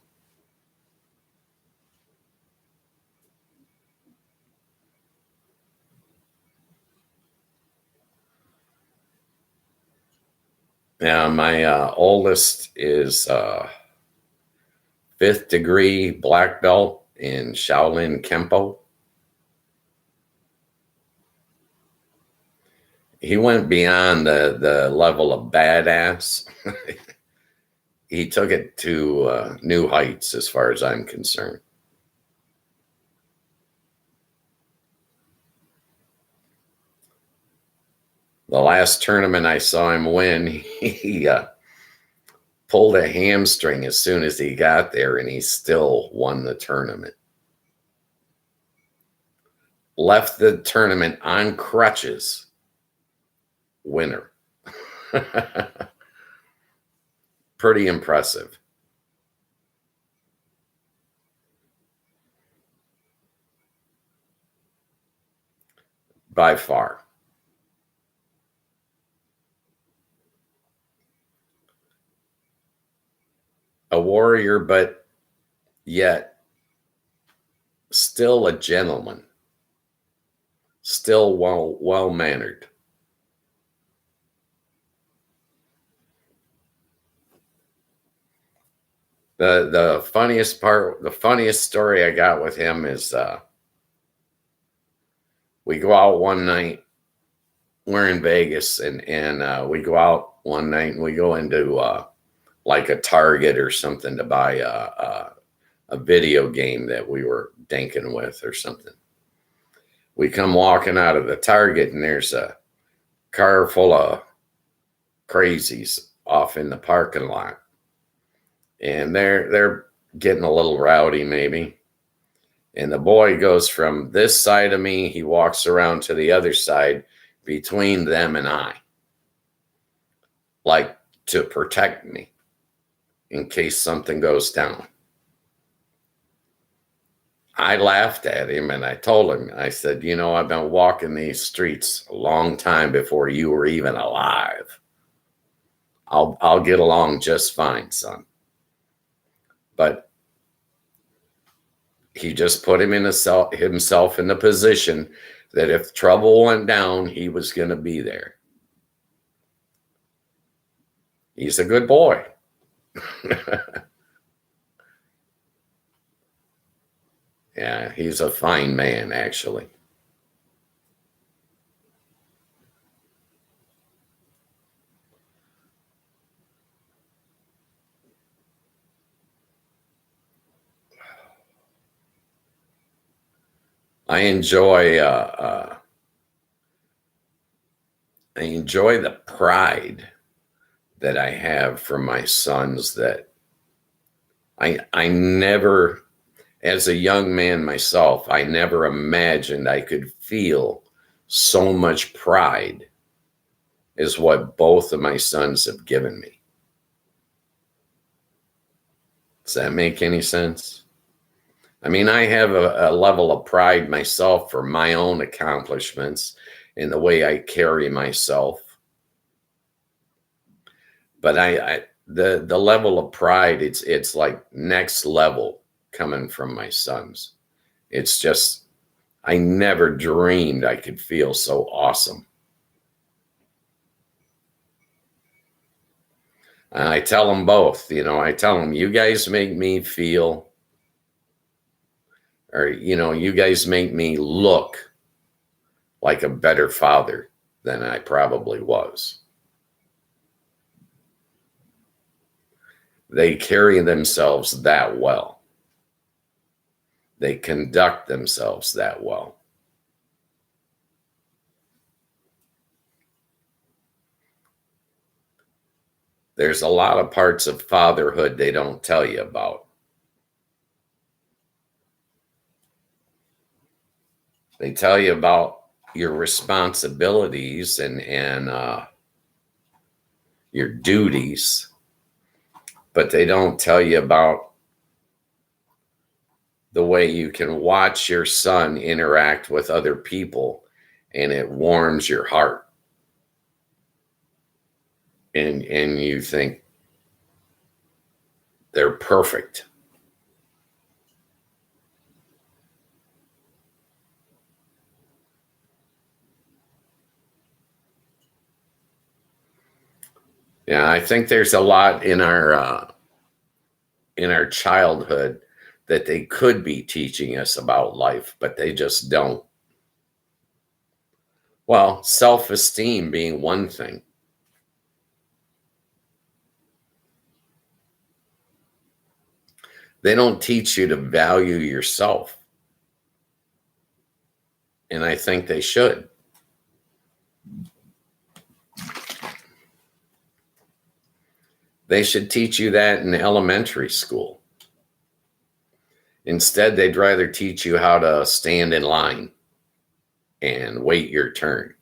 Yeah, my oldest is fifth degree black belt in Shaolin Kempo. He went beyond the level of badass. He took it to new heights as far as I'm concerned. The last tournament I saw him win, he pulled a hamstring as soon as he got there, and he still won the tournament. Left the tournament on crutches. Winner. Pretty impressive. By far. A warrior, but yet still a gentleman. Still well mannered. The funniest part, the funniest story I got with him is we go out one night. We're in Vegas, and we go out one night and we go into like a Target or something to buy a video game that we were dinking with or something. We come walking out of the Target and there's a car full of crazies off in the parking lot, and they're getting a little rowdy maybe. And the boy goes from this side of me, he walks around to the other side between them and I, like to protect me in case something goes down. I laughed at him and I told him, I said, I've been walking these streets a long time before you were even alive. I'll get along just fine, son. But he just put himself in the position that if trouble went down, he was going to be there. He's a good boy. Yeah, he's a fine man, actually. I enjoy I enjoy the pride that I have from my sons that I never, as a young man myself, I never imagined I could feel so much pride as what both of my sons have given me. Does that make any sense? I mean, I have a level of pride myself for my own accomplishments in the way I carry myself. But the level of pride, it's like next level coming from my sons. It's just, I never dreamed I could feel so awesome. And I tell them both, I tell them, you guys make me feel, or, you guys make me look like a better father than I probably was. They carry themselves that well. They conduct themselves that well. There's a lot of parts of fatherhood they don't tell you about. They tell you about your responsibilities and your duties, but they don't tell you about the way you can watch your son interact with other people and it warms your heart. And you think they're perfect. Yeah, I think there's a lot in our childhood that they could be teaching us about life, but they just don't. Well, self-esteem being one thing. They don't teach you to value yourself. And I think they should. They should teach you that in elementary school. Instead, they'd rather teach you how to stand in line and wait your turn.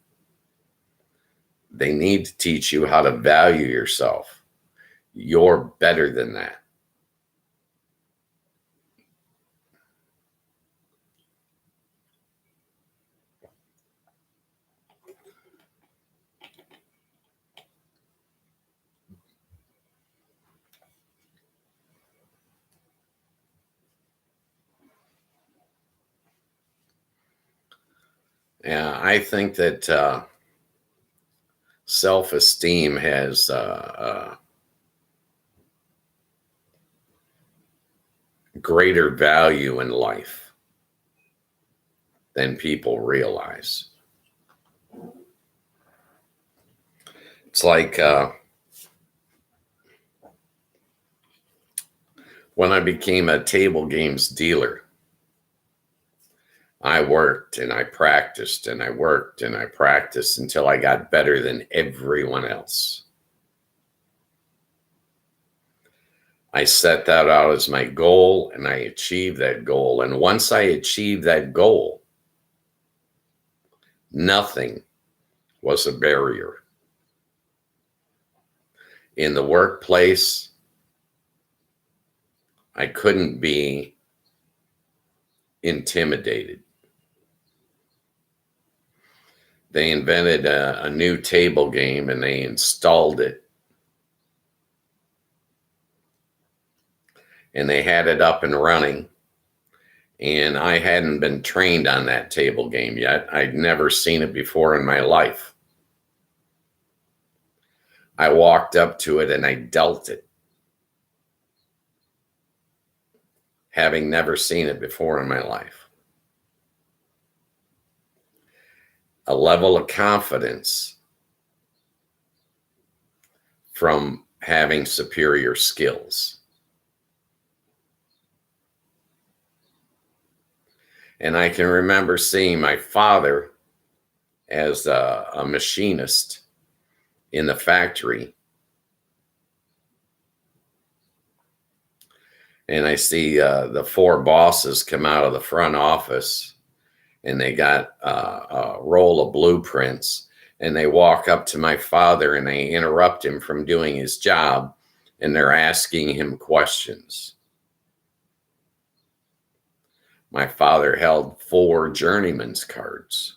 They need to teach you how to value yourself. You're better than that. Yeah, I think that self-esteem has greater value in life than people realize. It's like when I became a table games dealer, I worked and I practiced and I worked and I practiced until I got better than everyone else. I set that out as my goal and I achieved that goal. And once I achieved that goal, nothing was a barrier. In the workplace, I couldn't be intimidated. They invented a new table game and they installed it. And they had it up and running. And I hadn't been trained on that table game yet. I'd never seen it before in my life. I walked up to it and I dealt it, having never seen it before in my life. A level of confidence from having superior skills. And I can remember seeing my father as a machinist in the factory. And I see the four bosses come out of the front office, and they got a roll of blueprints, and they walk up to my father and they interrupt him from doing his job, and they're asking him questions. My father held 4 journeyman's cards.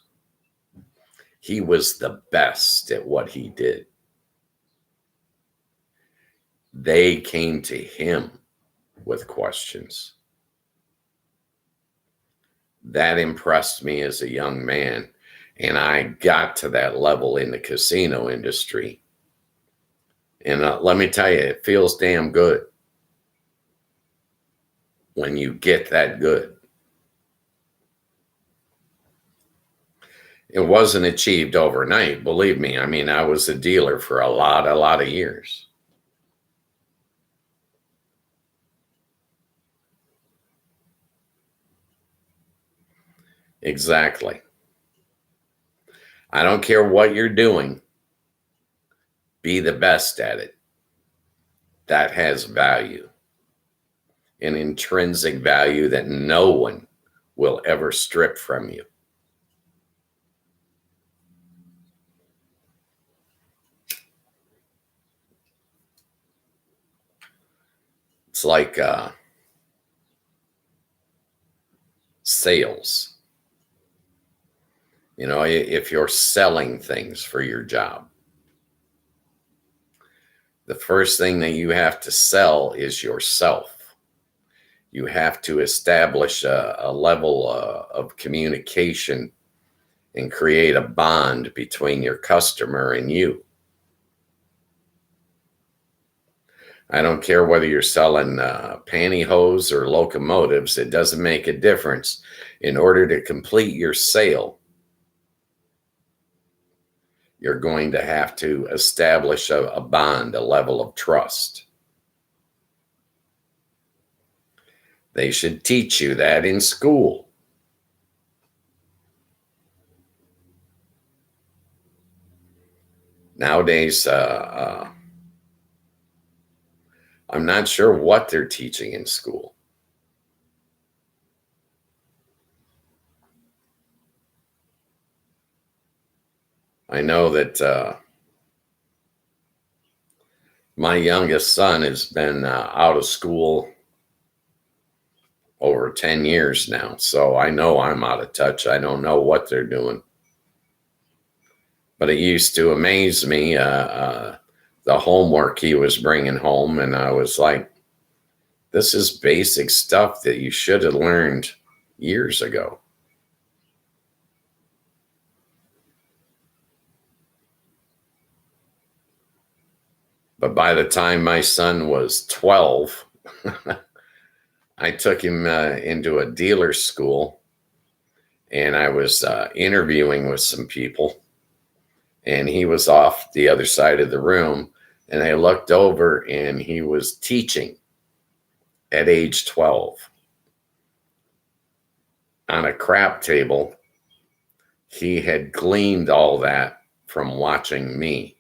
He was the best at what he did. They came to him with questions. That impressed me as a young man, and I got to that level in the casino industry. And let me tell you, it feels damn good when you get that good. It wasn't achieved overnight, believe me. I mean, I was a dealer for a lot of years. Exactly. I don't care what you're doing, be the best at it. That has value, an intrinsic value that no one will ever strip from you. It's like sales. You know, if you're selling things for your job, the first thing that you have to sell is yourself. You have to establish a level of communication and create a bond between your customer and you. I don't care whether you're selling pantyhose or locomotives, it doesn't make a difference. In order to complete your sale, you're going to have to establish a bond, a level of trust. They should teach you that in school. Nowadays, I'm not sure what they're teaching in school. I know that my youngest son has been out of school over 10 years now, so I know I'm out of touch. I don't know what they're doing. But it used to amaze me, the homework he was bringing home, and I was like, this is basic stuff that you should have learned years ago. But by the time my son was 12, I took him into a dealer school, and I was interviewing with some people, and he was off the other side of the room, and I looked over and he was teaching at age 12 on a crap table. He had gleaned all that from watching me,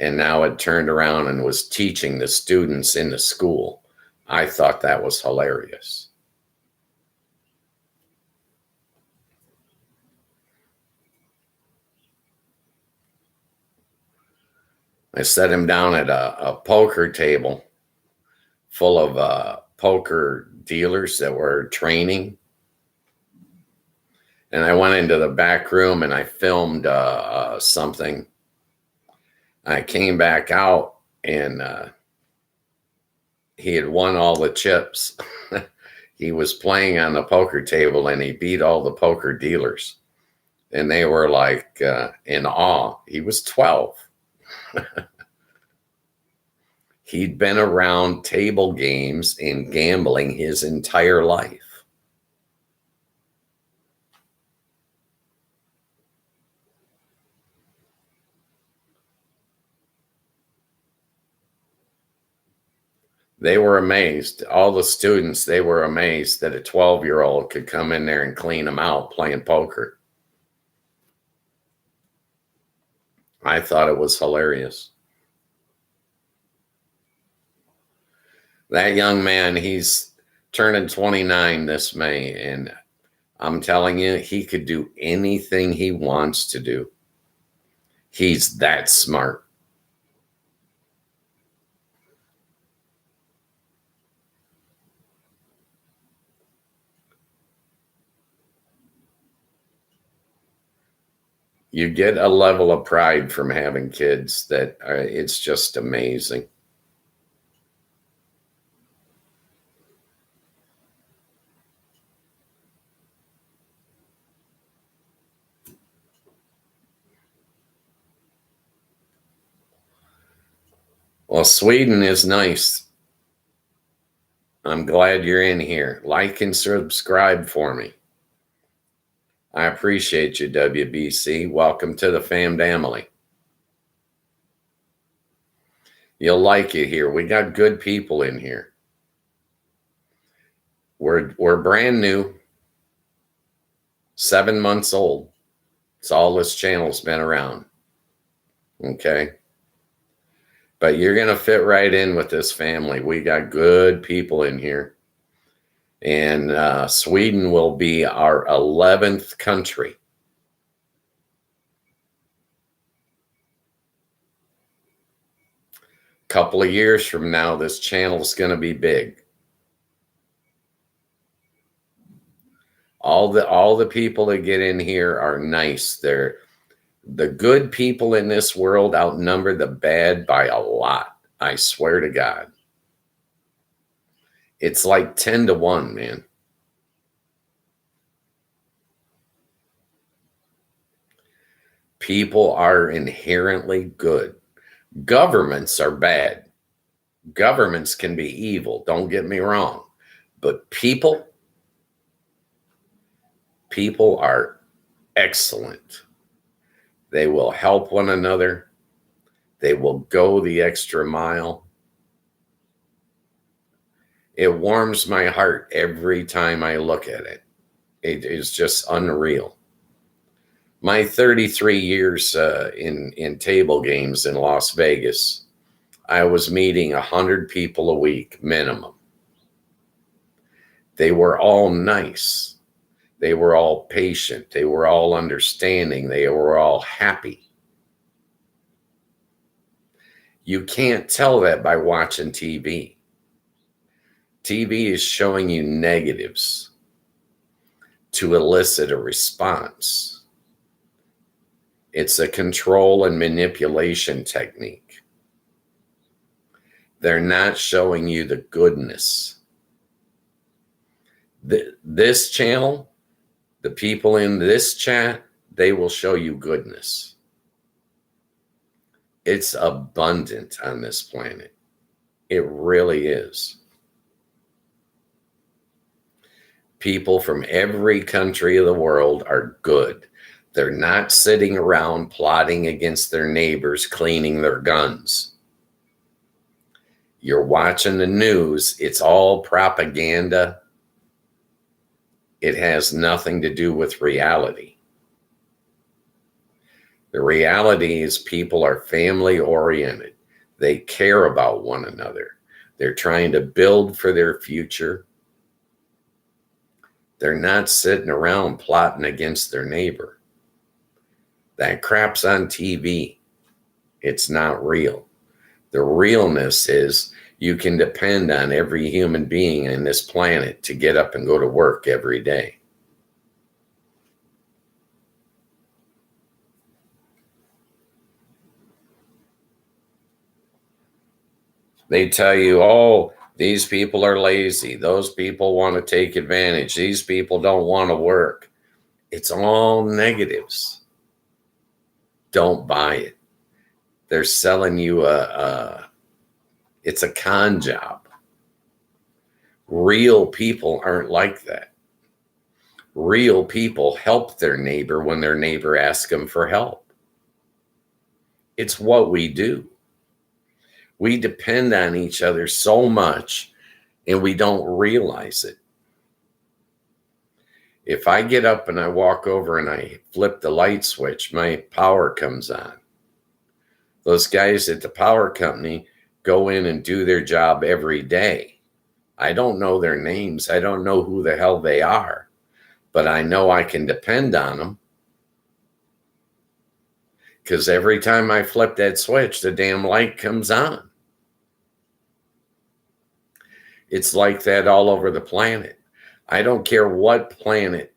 and now had turned around and was teaching the students in the school. I thought that was hilarious. I set him down at a poker table full of poker dealers that were training. And I went into the back room and I filmed something. I came back out, and he had won all the chips. He was playing on the poker table and he beat all the poker dealers. And they were like in awe. He was 12. He'd been around table games and gambling his entire life. They were amazed. All the students, they were amazed that a 12-year-old could come in there and clean them out playing poker. I thought it was hilarious. That young man, he's turning 29 this May, and I'm telling you, he could do anything he wants to do. He's that smart. You get a level of pride from having kids that it's just amazing. Well, Sweden is nice. I'm glad you're in here. Like and subscribe for me. I appreciate you, WBC. Welcome to the family. You'll like it here. We got good people in here. We're brand new, 7 months old. It's all this channel's been around. Okay. But you're going to fit right in with this family. We got good people in here. And Sweden will be our 11th country. Couple of years from now, this channel's going to be big. All the people that get in here are nice. They're the good people in this world outnumber the bad by a lot. I swear to God. It's like 10 to 1, man. People are inherently good. Governments are bad. Governments can be evil. Don't get me wrong. But people are excellent. They will help one another. They will go the extra mile. It warms my heart every time I look at it. It is just unreal. My 33 years in table games in Las Vegas, I was meeting 100 people a week minimum. They were all nice. They were all patient. They were all understanding. They were all happy. You can't tell that by watching TV. TV is showing you negatives to elicit a response. It's a control and manipulation technique. They're not showing you the goodness. This channel, the people in this chat, they will show you goodness. It's abundant on this planet. It really is. People from every country of the world are good. They're not sitting around plotting against their neighbors, cleaning their guns. You're watching the news. It's all propaganda. It has nothing to do with reality. The reality is people are family oriented. They care about one another. They're trying to build for their future. They're not sitting around plotting against their neighbor. That crap's on TV. It's not real. The realness is you can depend on every human being on this planet to get up and go to work every day. They tell you, oh, these people are lazy. Those people want to take advantage. These people don't want to work. It's all negatives. Don't buy it. They're selling you it's a con job. Real people aren't like that. Real people help their neighbor when their neighbor asks them for help. It's what we do. We depend on each other so much and we don't realize it. If I get up and I walk over and I flip the light switch, my power comes on. Those guys at the power company go in and do their job every day. I don't know their names. I don't know who the hell they are, but I know I can depend on them. Because every time I flip that switch, the damn light comes on. It's like that all over the planet. I don't care what planet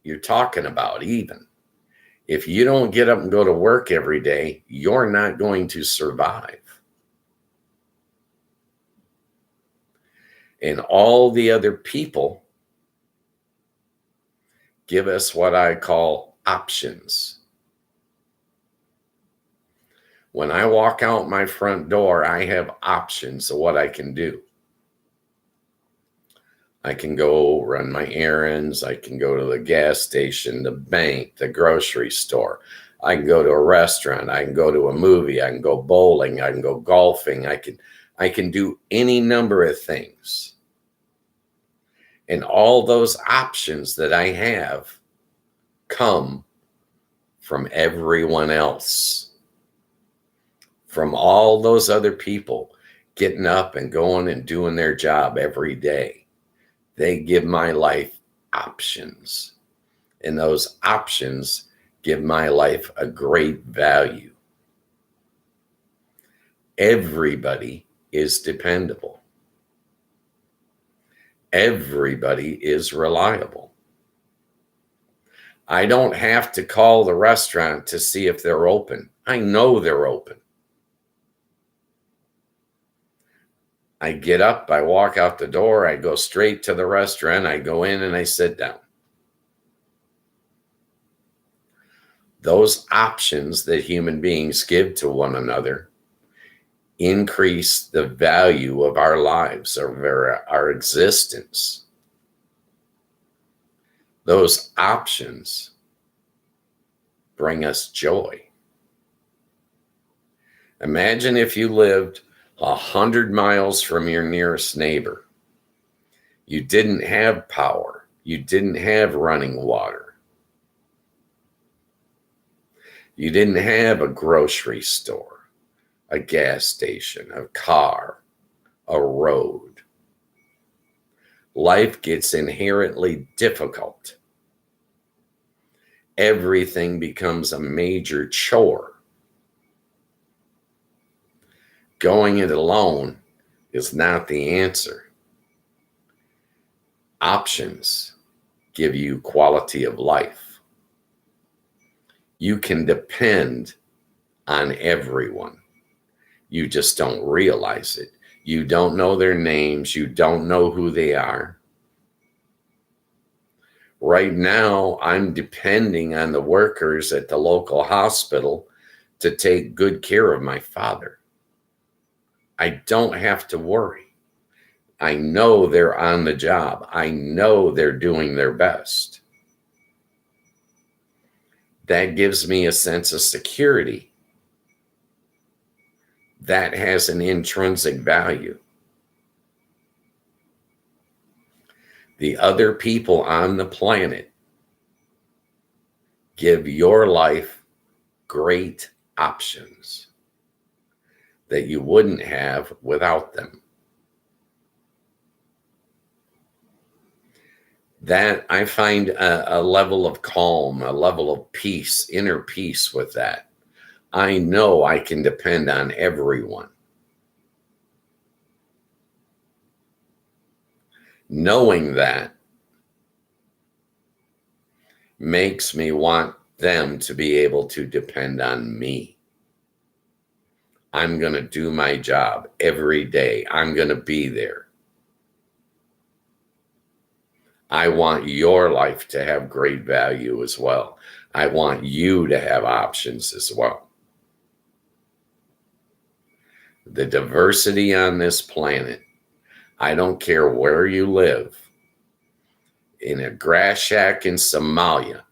you're talking about, even. If you don't get up and go to work every day, you're not going to survive. And all the other people give us what I call options. When I walk out my front door, I have options of what I can do. I can go run my errands. I can go to the gas station, the bank, the grocery store. I can go to a restaurant. I can go to a movie. I can go bowling. I can go golfing. I can do any number of things. And all those options that I have come from everyone else, from all those other people getting up and going and doing their job every day. They give my life options, and those options give my life a great value. Everybody is dependable. Everybody is reliable. I don't have to call the restaurant to see if they're open. I know they're open. I get up, I walk out the door, I go straight to the restaurant, I go in and I sit down. Those options that human beings give to one another increase the value of our lives, of our existence. Those options bring us joy. Imagine if you lived 100 miles from your nearest neighbor. You didn't have power. You didn't have running water. You didn't have a grocery store, a gas station, a car, a road. Life gets inherently difficult. Everything becomes a major chore. Going it alone is not the answer. Options give you quality of life. You can depend on everyone. You just don't realize it. You don't know their names. You don't know who they are. Right now, I'm depending on the workers at the local hospital to take good care of my father. I don't have to worry. I know they're on the job. I know they're doing their best. That gives me a sense of security. That has an intrinsic value. The other people on the planet give your life great options that you wouldn't have without them. That I find a level of calm, a level of peace, inner peace with that. I know I can depend on everyone. Knowing that makes me want them to be able to depend on me. I'm going to do my job every day. I'm going to be there. I want your life to have great value as well. I want you to have options as well. The diversity on this planet, I don't care where you live, in a grass shack in Somalia,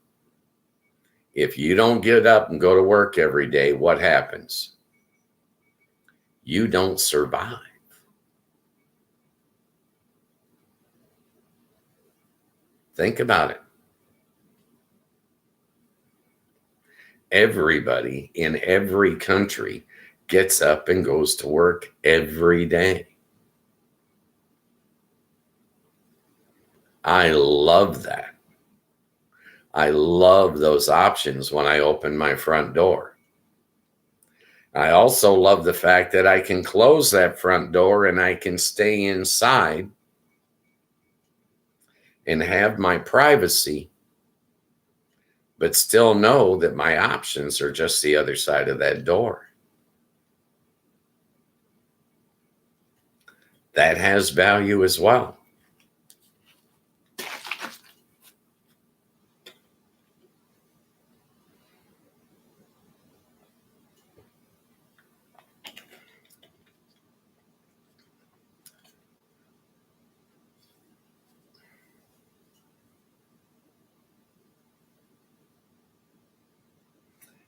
if you don't get up and go to work every day, what happens? you don't survive. Think about it. Everybody in every country gets up and goes to work every day. I love that. I love those options when I open my front door. I also love the fact that I can close that front door and I can stay inside and have my privacy, but still know that my options are just the other side of that door. That has value as well.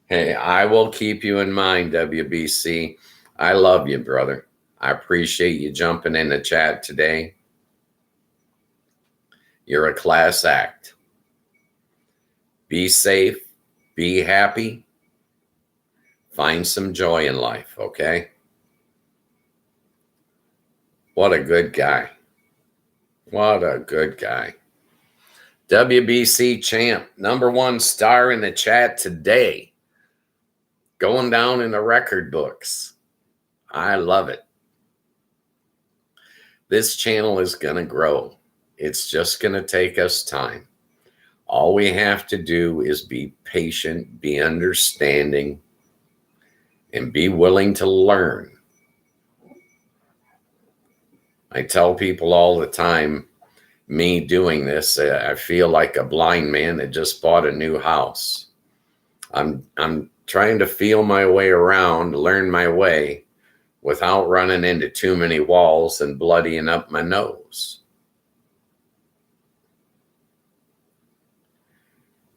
Hey, I will keep you in mind, WBC. I love you, brother. I appreciate you jumping in the chat today. You're a class act. Be safe, be happy, find some joy in life, okay? What a good guy. What a good guy. WBC champ, #1 star in the chat today. Going down in the record books. I love it. This channel is going to grow. It's just going to take us time. All we have to do is be patient, be understanding, and be willing to learn. I tell people all the time, me doing this, I feel like a blind man that just bought a new house. I'm trying to feel my way around, learn my way without running into too many walls and bloodying up my nose.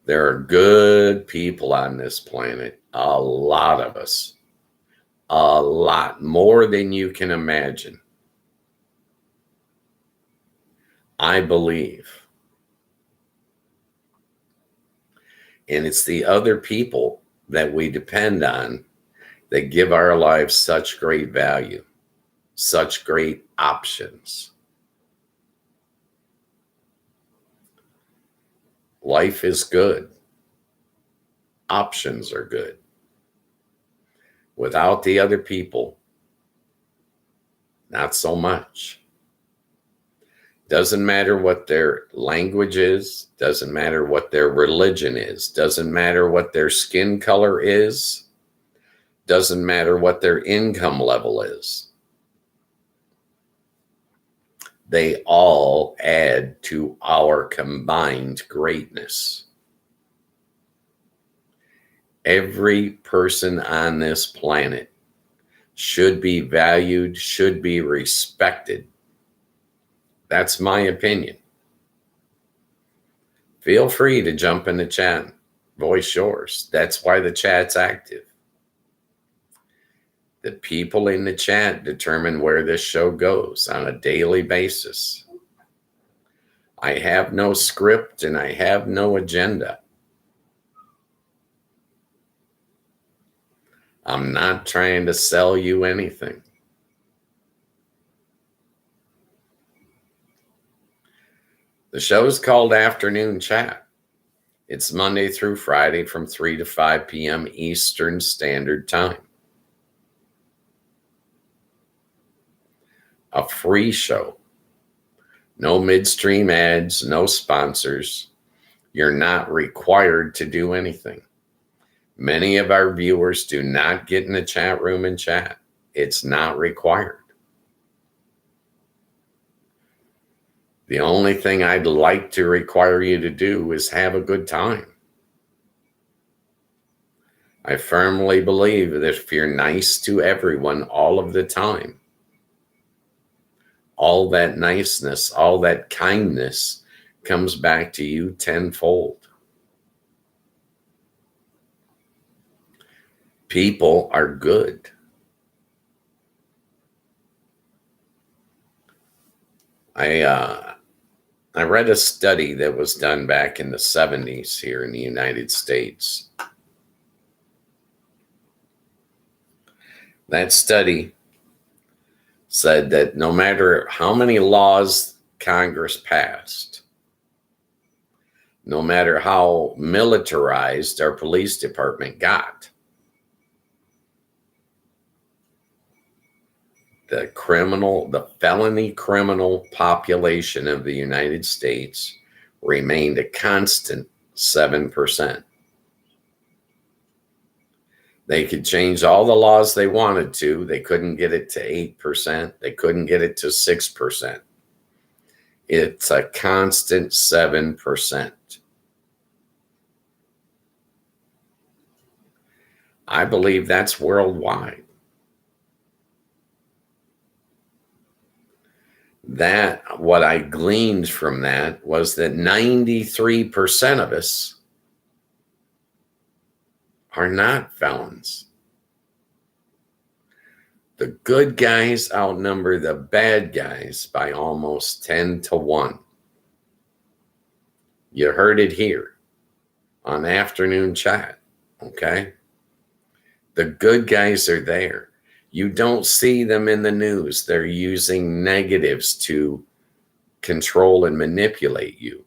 There are good people on this planet, a lot of us, a lot more than you can imagine. I believe. And it's the other people that we depend on that give our lives such great value, such great options. Life is good. Options are good. Without the other people, not so much. Doesn't matter what their language is, doesn't matter what their religion is, doesn't matter what their skin color is, doesn't matter what their income level is. They all add to our combined greatness. Every person on this planet should be valued, should be respected. That's my opinion. Feel free to jump in the chat, voice yours. That's why the chat's active. The people in the chat determine where this show goes on a daily basis. I have no script and I have no agenda. I'm not trying to sell you anything. The show is called Afternoon Chat. It's Monday through Friday from 3 to 5 p.m. Eastern Standard Time. A free show. No midstream ads, no sponsors. You're not required to do anything. Many of our viewers do not get in the chat room and chat. It's not required. The only thing I'd like to require you to do is have a good time. I firmly believe that if you're nice to everyone all of the time, all that niceness, all that kindness comes back to you tenfold. People are good. I I read a study that was done back in the 70s here in the United States. That study said that no matter how many laws Congress passed, no matter how militarized our police department got, the felony criminal population of the United States remained a constant 7%. They could change all the laws they wanted to. They couldn't get it to 8%. They couldn't get it to 6%. It's a constant 7%. I believe that's worldwide. That, what I gleaned from that was that 93% of us are not felons. The good guys outnumber the bad guys by almost 10-1. You heard it here on Afternoon Chat, okay? The good guys are there. You don't see them in the news. They're using negatives to control and manipulate you.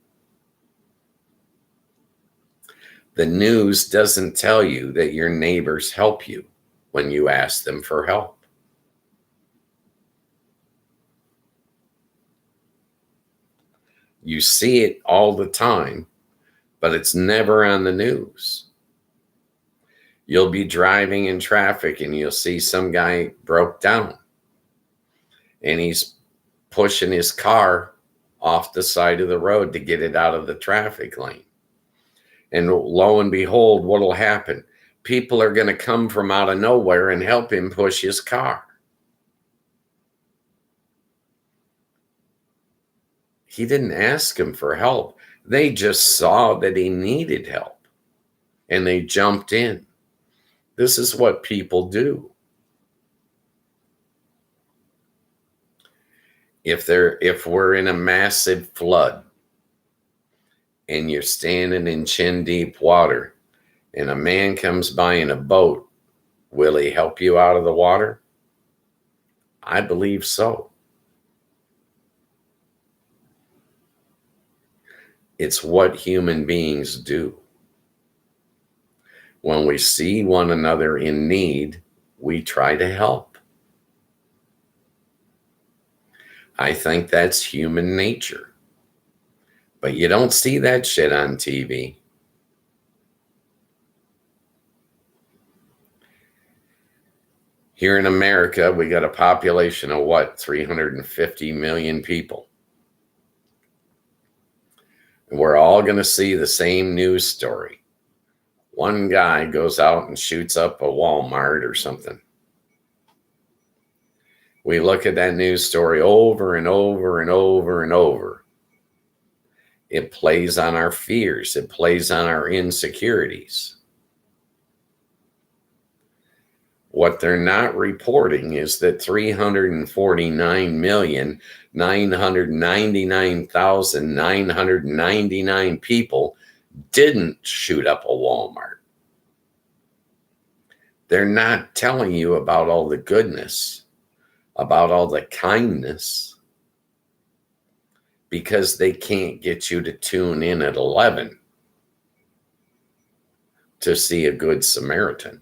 The news doesn't tell you that your neighbors help you when you ask them for help. You see it all the time, but it's never on the news. You'll be driving in traffic and you'll see some guy broke down and he's pushing his car off the side of the road to get it out of the traffic lane. And lo and behold, what'll happen? People are going to come from out of nowhere and help him push his car. He didn't ask him for help. They just saw that he needed help and they jumped in. This is what people do. If we're in a massive flood and you're standing in chin deep water and a man comes by in a boat, will he help you out of the water? I believe so. It's what human beings do. When we see one another in need, we try to help. I think that's human nature. But you don't see that shit on TV. Here in America, we got a population of what? 350 million people. And we're all going to see the same news story. One guy goes out and shoots up a Walmart or something. We look at that news story over and over and over and over. It plays on our fears. It plays on our insecurities. What they're not reporting is that 349,999,999 people didn't shoot up a Walmart. They're not telling you about all the goodness, about all the kindness, because they can't get you to tune in at 11 to see a Good Samaritan.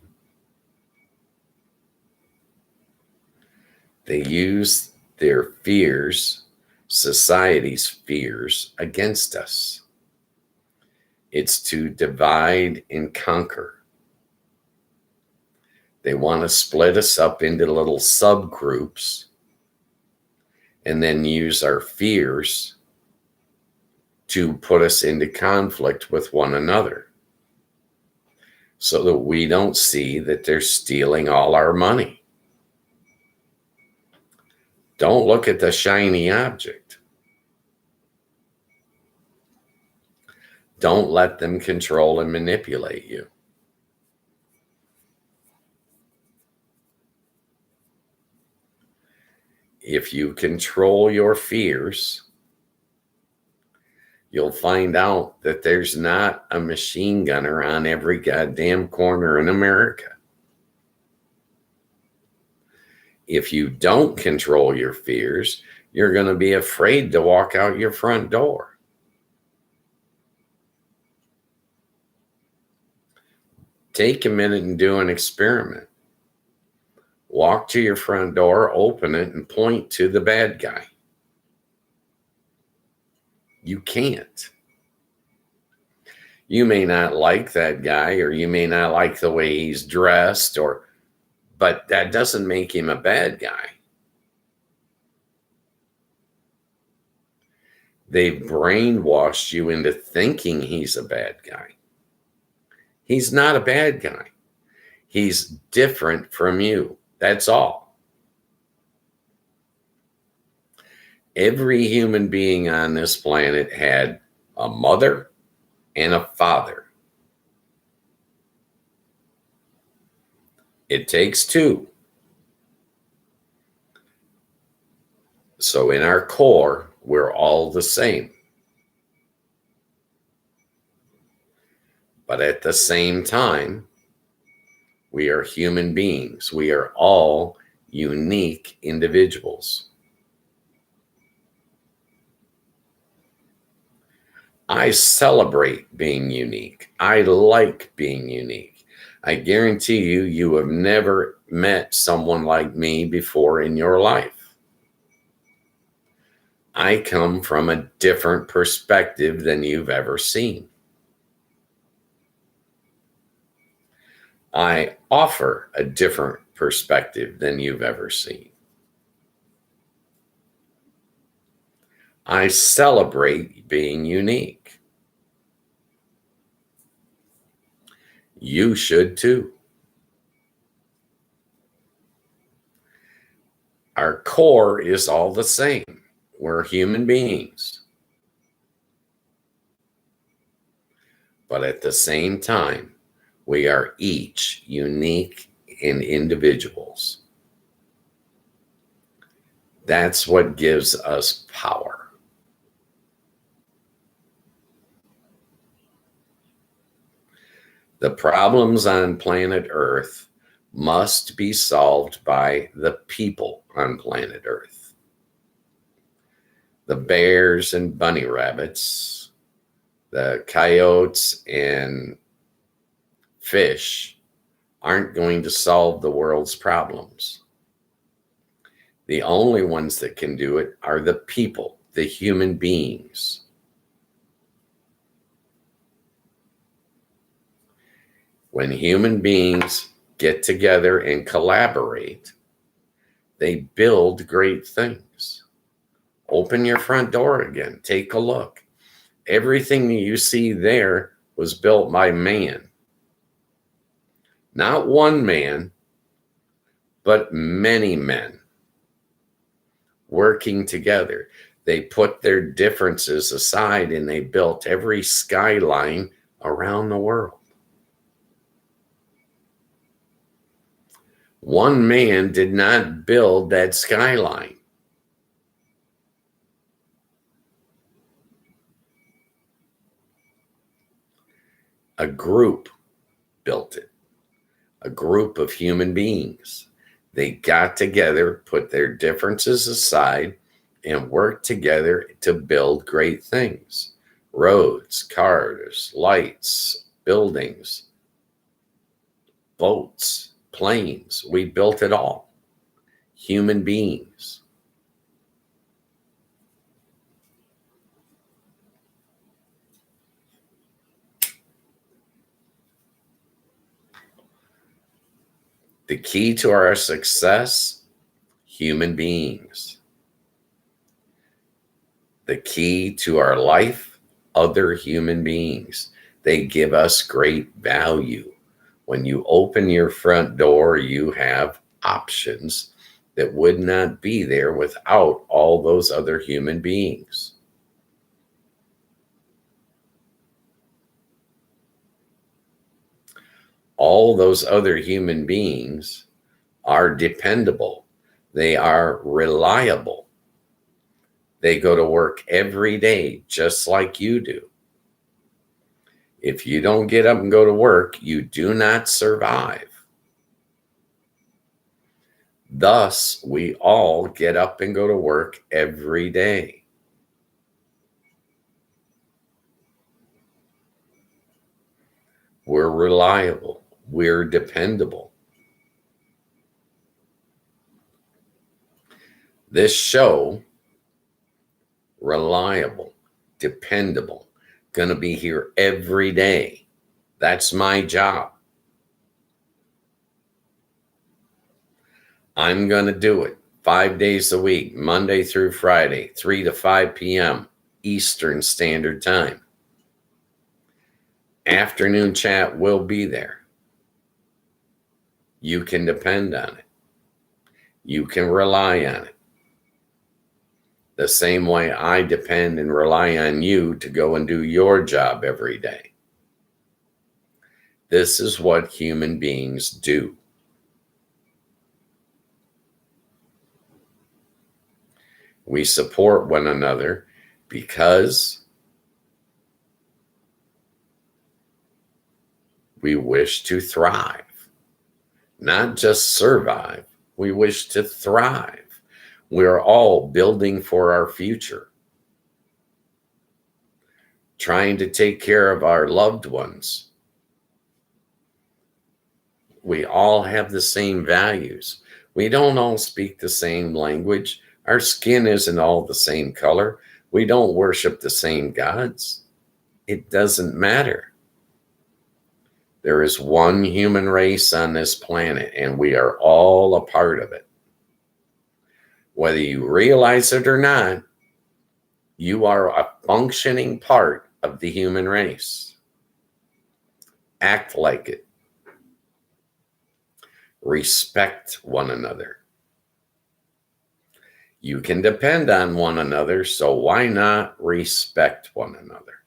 They use their fears, society's fears, against us. It's to divide and conquer. They want to split us up into little subgroups and then use our fears to put us into conflict with one another so that we don't see that they're stealing all our money. Don't look at the shiny object. Don't let them control and manipulate you. If you control your fears, you'll find out that there's not a machine gunner on every goddamn corner in America. If you don't control your fears, you're going to be afraid to walk out your front door. Take a minute and do an experiment. Walk to your front door, open it, and point to the bad guy. You can't. You may not like that guy, or you may not like the way he's dressed, but that doesn't make him a bad guy. They've brainwashed you into thinking he's a bad guy. He's not a bad guy. He's different from you. That's all. Every human being on this planet had a mother and a father. It takes two. So in our core, we're all the same. But at the same time, we are human beings. We are all unique individuals. I celebrate being unique. I like being unique. I guarantee you, you have never met someone like me before in your life. I come from a different perspective than you've ever seen. I offer a different perspective than you've ever seen. I celebrate being unique. You should too. Our core is all the same. We're human beings. But at the same time, we are each unique and individuals. That's what gives us power. The problems on planet Earth must be solved by the people on planet Earth. The bears and bunny rabbits, the coyotes and fish aren't going to solve the world's problems. The only ones that can do it are the people, the human beings. When human beings get together and collaborate, they build great things. Open your front door again. Take a look. Everything you see there was built by man. Not one man, but many men working together. They put their differences aside and they built every skyline around the world. One man did not build that skyline. A group built it. A group of human beings. They got together, put their differences aside, and worked together to build great things. Roads, cars, lights, buildings, boats, planes. We built it all. Human beings. The key to our success, human beings. The key to our life, other human beings. They give us great value. When you open your front door, you have options that would not be there without all those other human beings. All those other human beings are dependable. They are reliable. They go to work every day just like you do. If you don't get up and go to work, you do not survive. Thus, we all get up and go to work every day. We're reliable. We're dependable. This show, reliable, dependable, going to be here every day. That's my job. I'm going to do it 5 days a week, Monday through Friday, 3 to 5 p.m. Eastern Standard Time. Afternoon chat will be there. You can depend on it. You can rely on it. The same way I depend and rely on you to go and do your job every day. This is what human beings do. We support one another because we wish to thrive, not just survive. We wish to thrive. We're all building for our future, trying to take care of our loved ones. We all have the same values. We don't all speak the same language. Our skin isn't all the same color. We don't worship the same gods. It doesn't matter. There is one human race on this planet, and we are all a part of it. Whether you realize it or not, you are a functioning part of the human race. Act like it. Respect one another. You can depend on one another, so why not respect one another?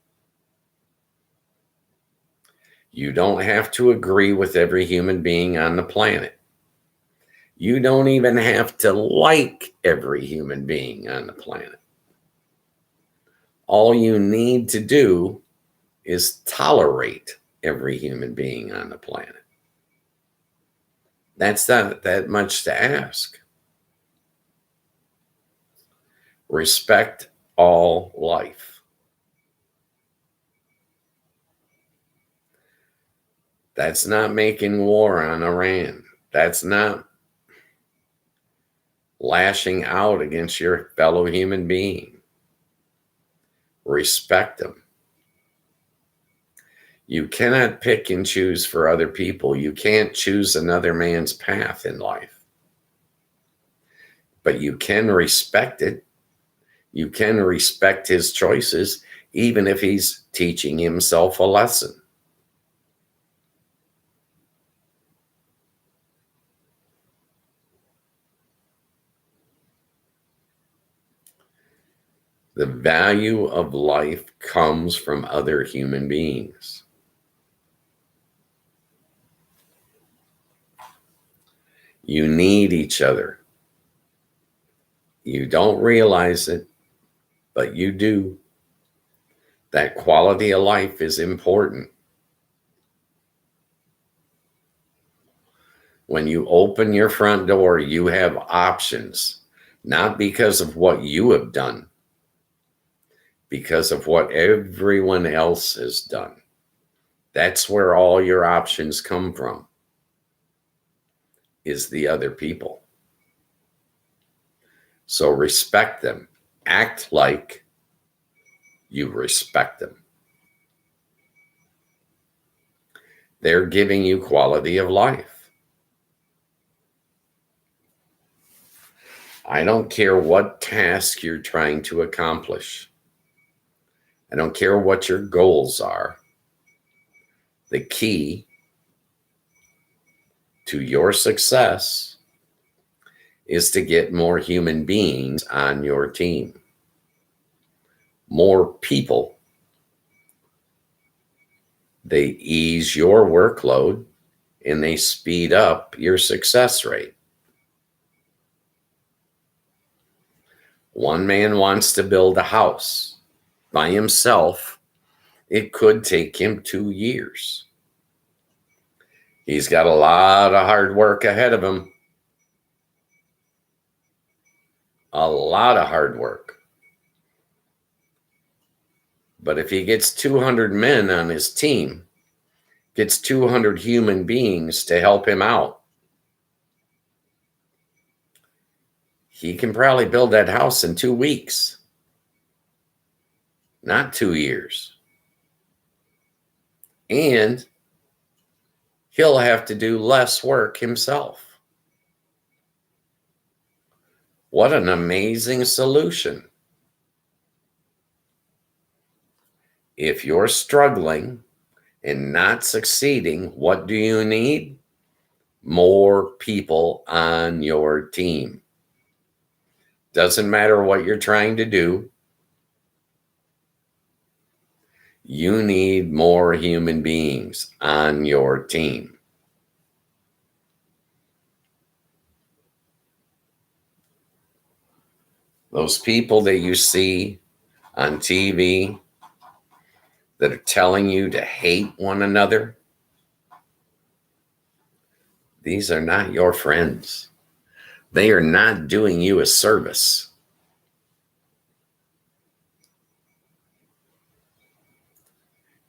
You don't have to agree with every human being on the planet. You don't even have to like every human being on the planet. All you need to do is tolerate every human being on the planet. That's not that much to ask. Respect all life. That's not making war on Iran. That's not lashing out against your fellow human being. Respect them. You cannot pick and choose for other people. You can't choose another man's path in life. But you can respect it. You can respect his choices, even if he's teaching himself a lesson. The value of life comes from other human beings. You need each other. You don't realize it, but you do. That quality of life is important. When you open your front door, you have options, not because of what you have done, because of what everyone else has done. That's where all your options come from, is the other people. So respect them. Act like you respect them. They're giving you quality of life. I don't care what task you're trying to accomplish. I don't care what your goals are. The key to your success is to get more human beings on your team. More people. They ease your workload and they speed up your success rate. One man wants to build a house by himself. It could take him 2 years. He's got a lot of hard work ahead of him. A lot of hard work. But if he gets 200 men on his team, gets 200 human beings to help him out, he can probably build that house in 2 weeks, not 2 years. And he'll have to do less work himself. What an amazing solution. If you're struggling and not succeeding, what do you need? More people on your team. Doesn't matter what you're trying to do. You need more human beings on your team. Those people that you see on TV that are telling you to hate one another, these are not your friends. They are not doing you a service.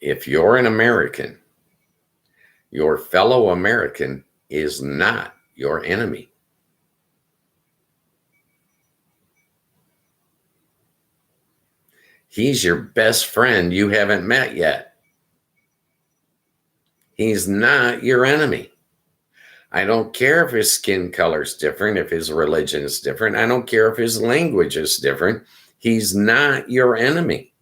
If you're an American, your fellow American is not your enemy. He's your best friend you haven't met yet. He's not your enemy. I don't care if his skin color is different, if his religion is different. I don't care if his language is different. He's not your enemy.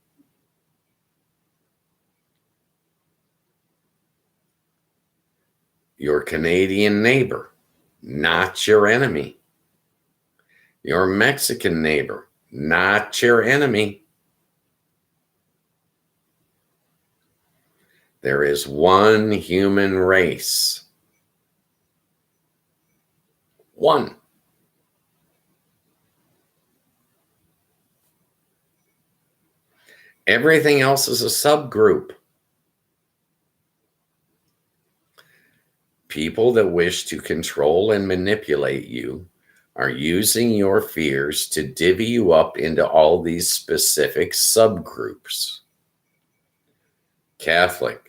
Your Canadian neighbor, not your enemy. Your Mexican neighbor, not your enemy. There is one human race. One. Everything else is a subgroup. People that wish to control and manipulate you are using your fears to divvy you up into all these specific subgroups. Catholic,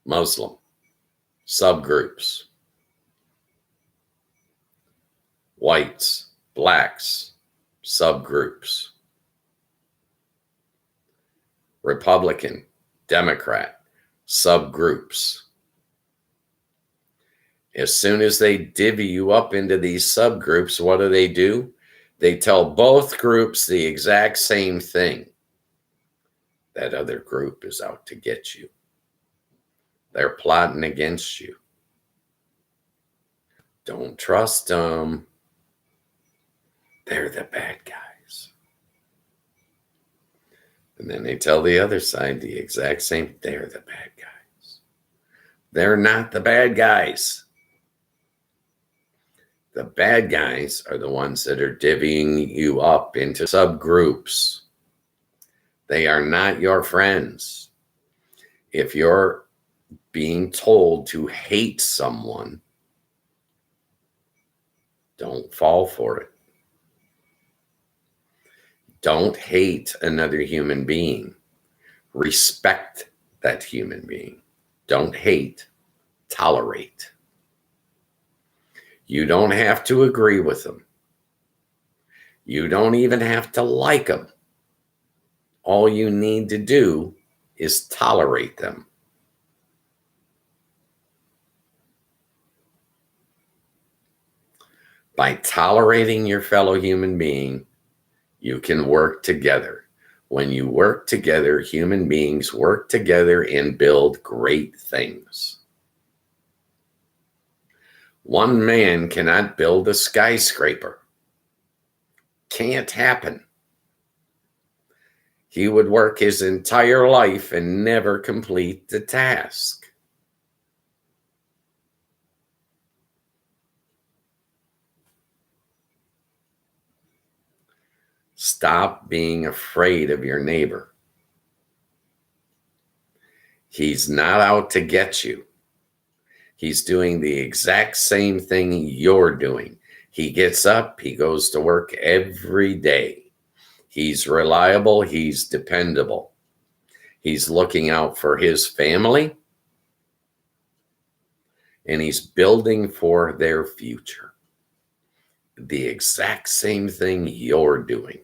Muslim, subgroups. Whites, blacks, subgroups. Republican, Democrat, subgroups. As soon as they divvy you up into these subgroups, what do? They tell both groups the exact same thing. That other group is out to get you. They're plotting against you. Don't trust them. They're the bad guys. And then they tell the other side the exact same. They're the bad guys. They're not the bad guys. The bad guys are the ones that are divvying you up into subgroups. They are not your friends. If you're being told to hate someone, don't fall for it. Don't hate another human being. Respect that human being. Don't hate, tolerate. You don't have to agree with them. You don't even have to like them. All you need to do is tolerate them. By tolerating your fellow human being, you can work together. When you work together, human beings work together and build great things. One man cannot build a skyscraper. Can't happen. He would work his entire life and never complete the task. Stop being afraid of your neighbor. He's not out to get you. He's doing the exact same thing you're doing. He gets up, he goes to work every day. He's reliable, he's dependable. He's looking out for his family, and he's building for their future. The exact same thing you're doing.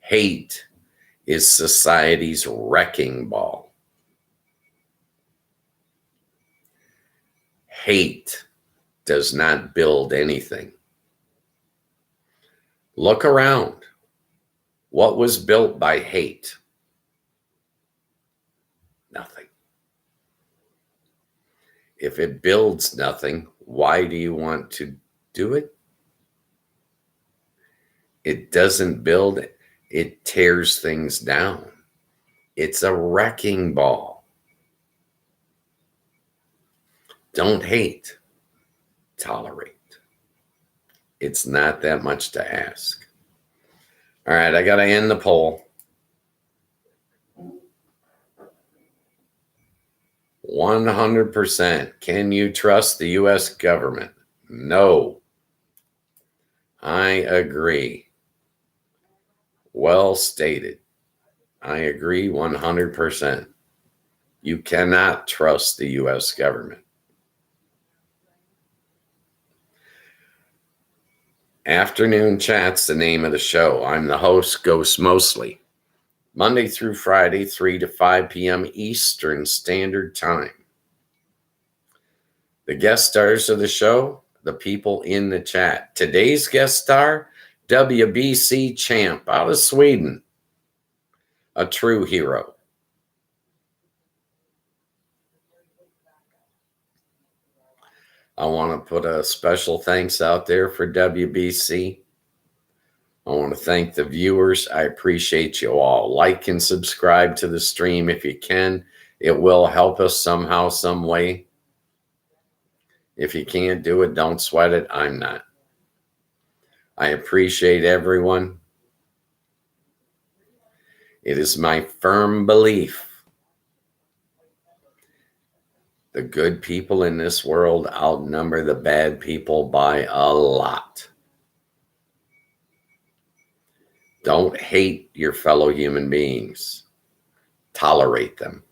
Hate is society's wrecking ball. Hate does not build anything. Look around. What was built by hate? Nothing. If it builds nothing, why do you want to do it? It doesn't build, it tears things down. It's a wrecking ball. Don't hate, tolerate. It's not that much to ask. All right, I got to end the poll. 100%. Can you trust the U.S. government? No. I agree. Well stated. I agree 100%. You cannot trust the U.S. government. Afternoon Chat's the name of the show. I'm the host, Ghost Mostly. Monday through Friday, 3 to 5 p.m. Eastern Standard Time. The guest stars of the show, the people in the chat. Today's guest star, WBC champ out of Sweden. A true hero. I want to put a special thanks out there for WBC. I want to thank the viewers. I appreciate you all. Like and subscribe to the stream if you can. It will help us somehow, some way. If you can't do it, don't sweat it. I'm not. I appreciate everyone. It is my firm belief the good people in this world outnumber the bad people by a lot. Don't hate your fellow human beings. Tolerate them.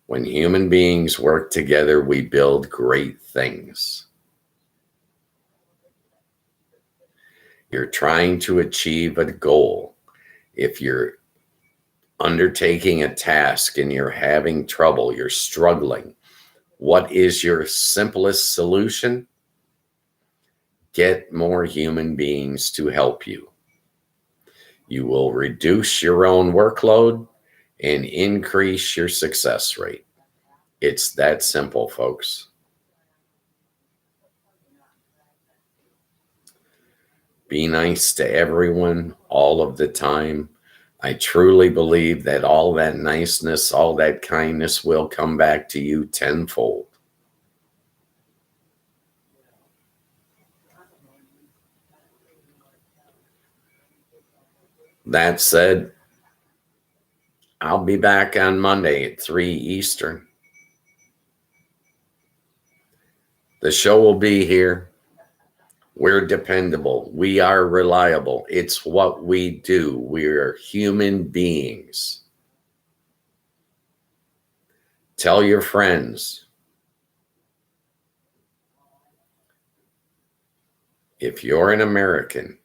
When human beings work together, we build great things. You're trying to achieve a goal. If you're undertaking a task and you're having trouble, you're struggling, what is your simplest solution? Get more human beings to help you. You will reduce your own workload and increase your success rate. It's that simple, folks. Be nice to everyone all of the time. I truly believe that all that niceness, all that kindness will come back to you tenfold. That said, I'll be back on Monday at 3 Eastern. The show will be here. We're dependable. We are reliable. It's what we do. We're human beings. Tell your friends. If you're an American,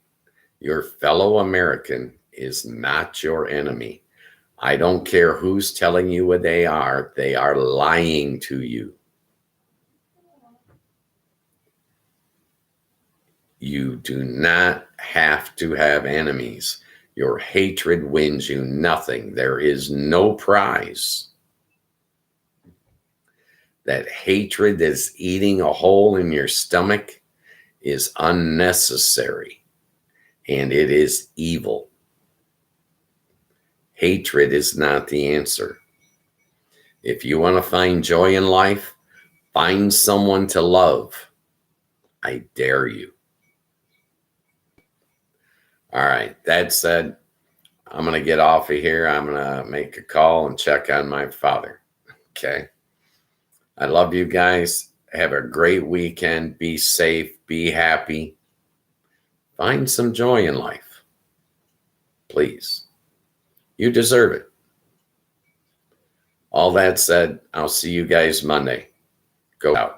your fellow American is not your enemy. I don't care who's telling you what they are lying to you. You do not have to have enemies. Your hatred wins you nothing. There is no prize. That hatred that's eating a hole in your stomach is unnecessary, and it is evil. Hatred is not the answer. If you want to find joy in life, find someone to love. I dare you. All right. That said, I'm going to get off of here. I'm going to make a call and check on my father. Okay. I love you guys. Have a great weekend. Be safe. Be happy. Find some joy in life. Please. You deserve it. All that said, I'll see you guys Monday. Go out.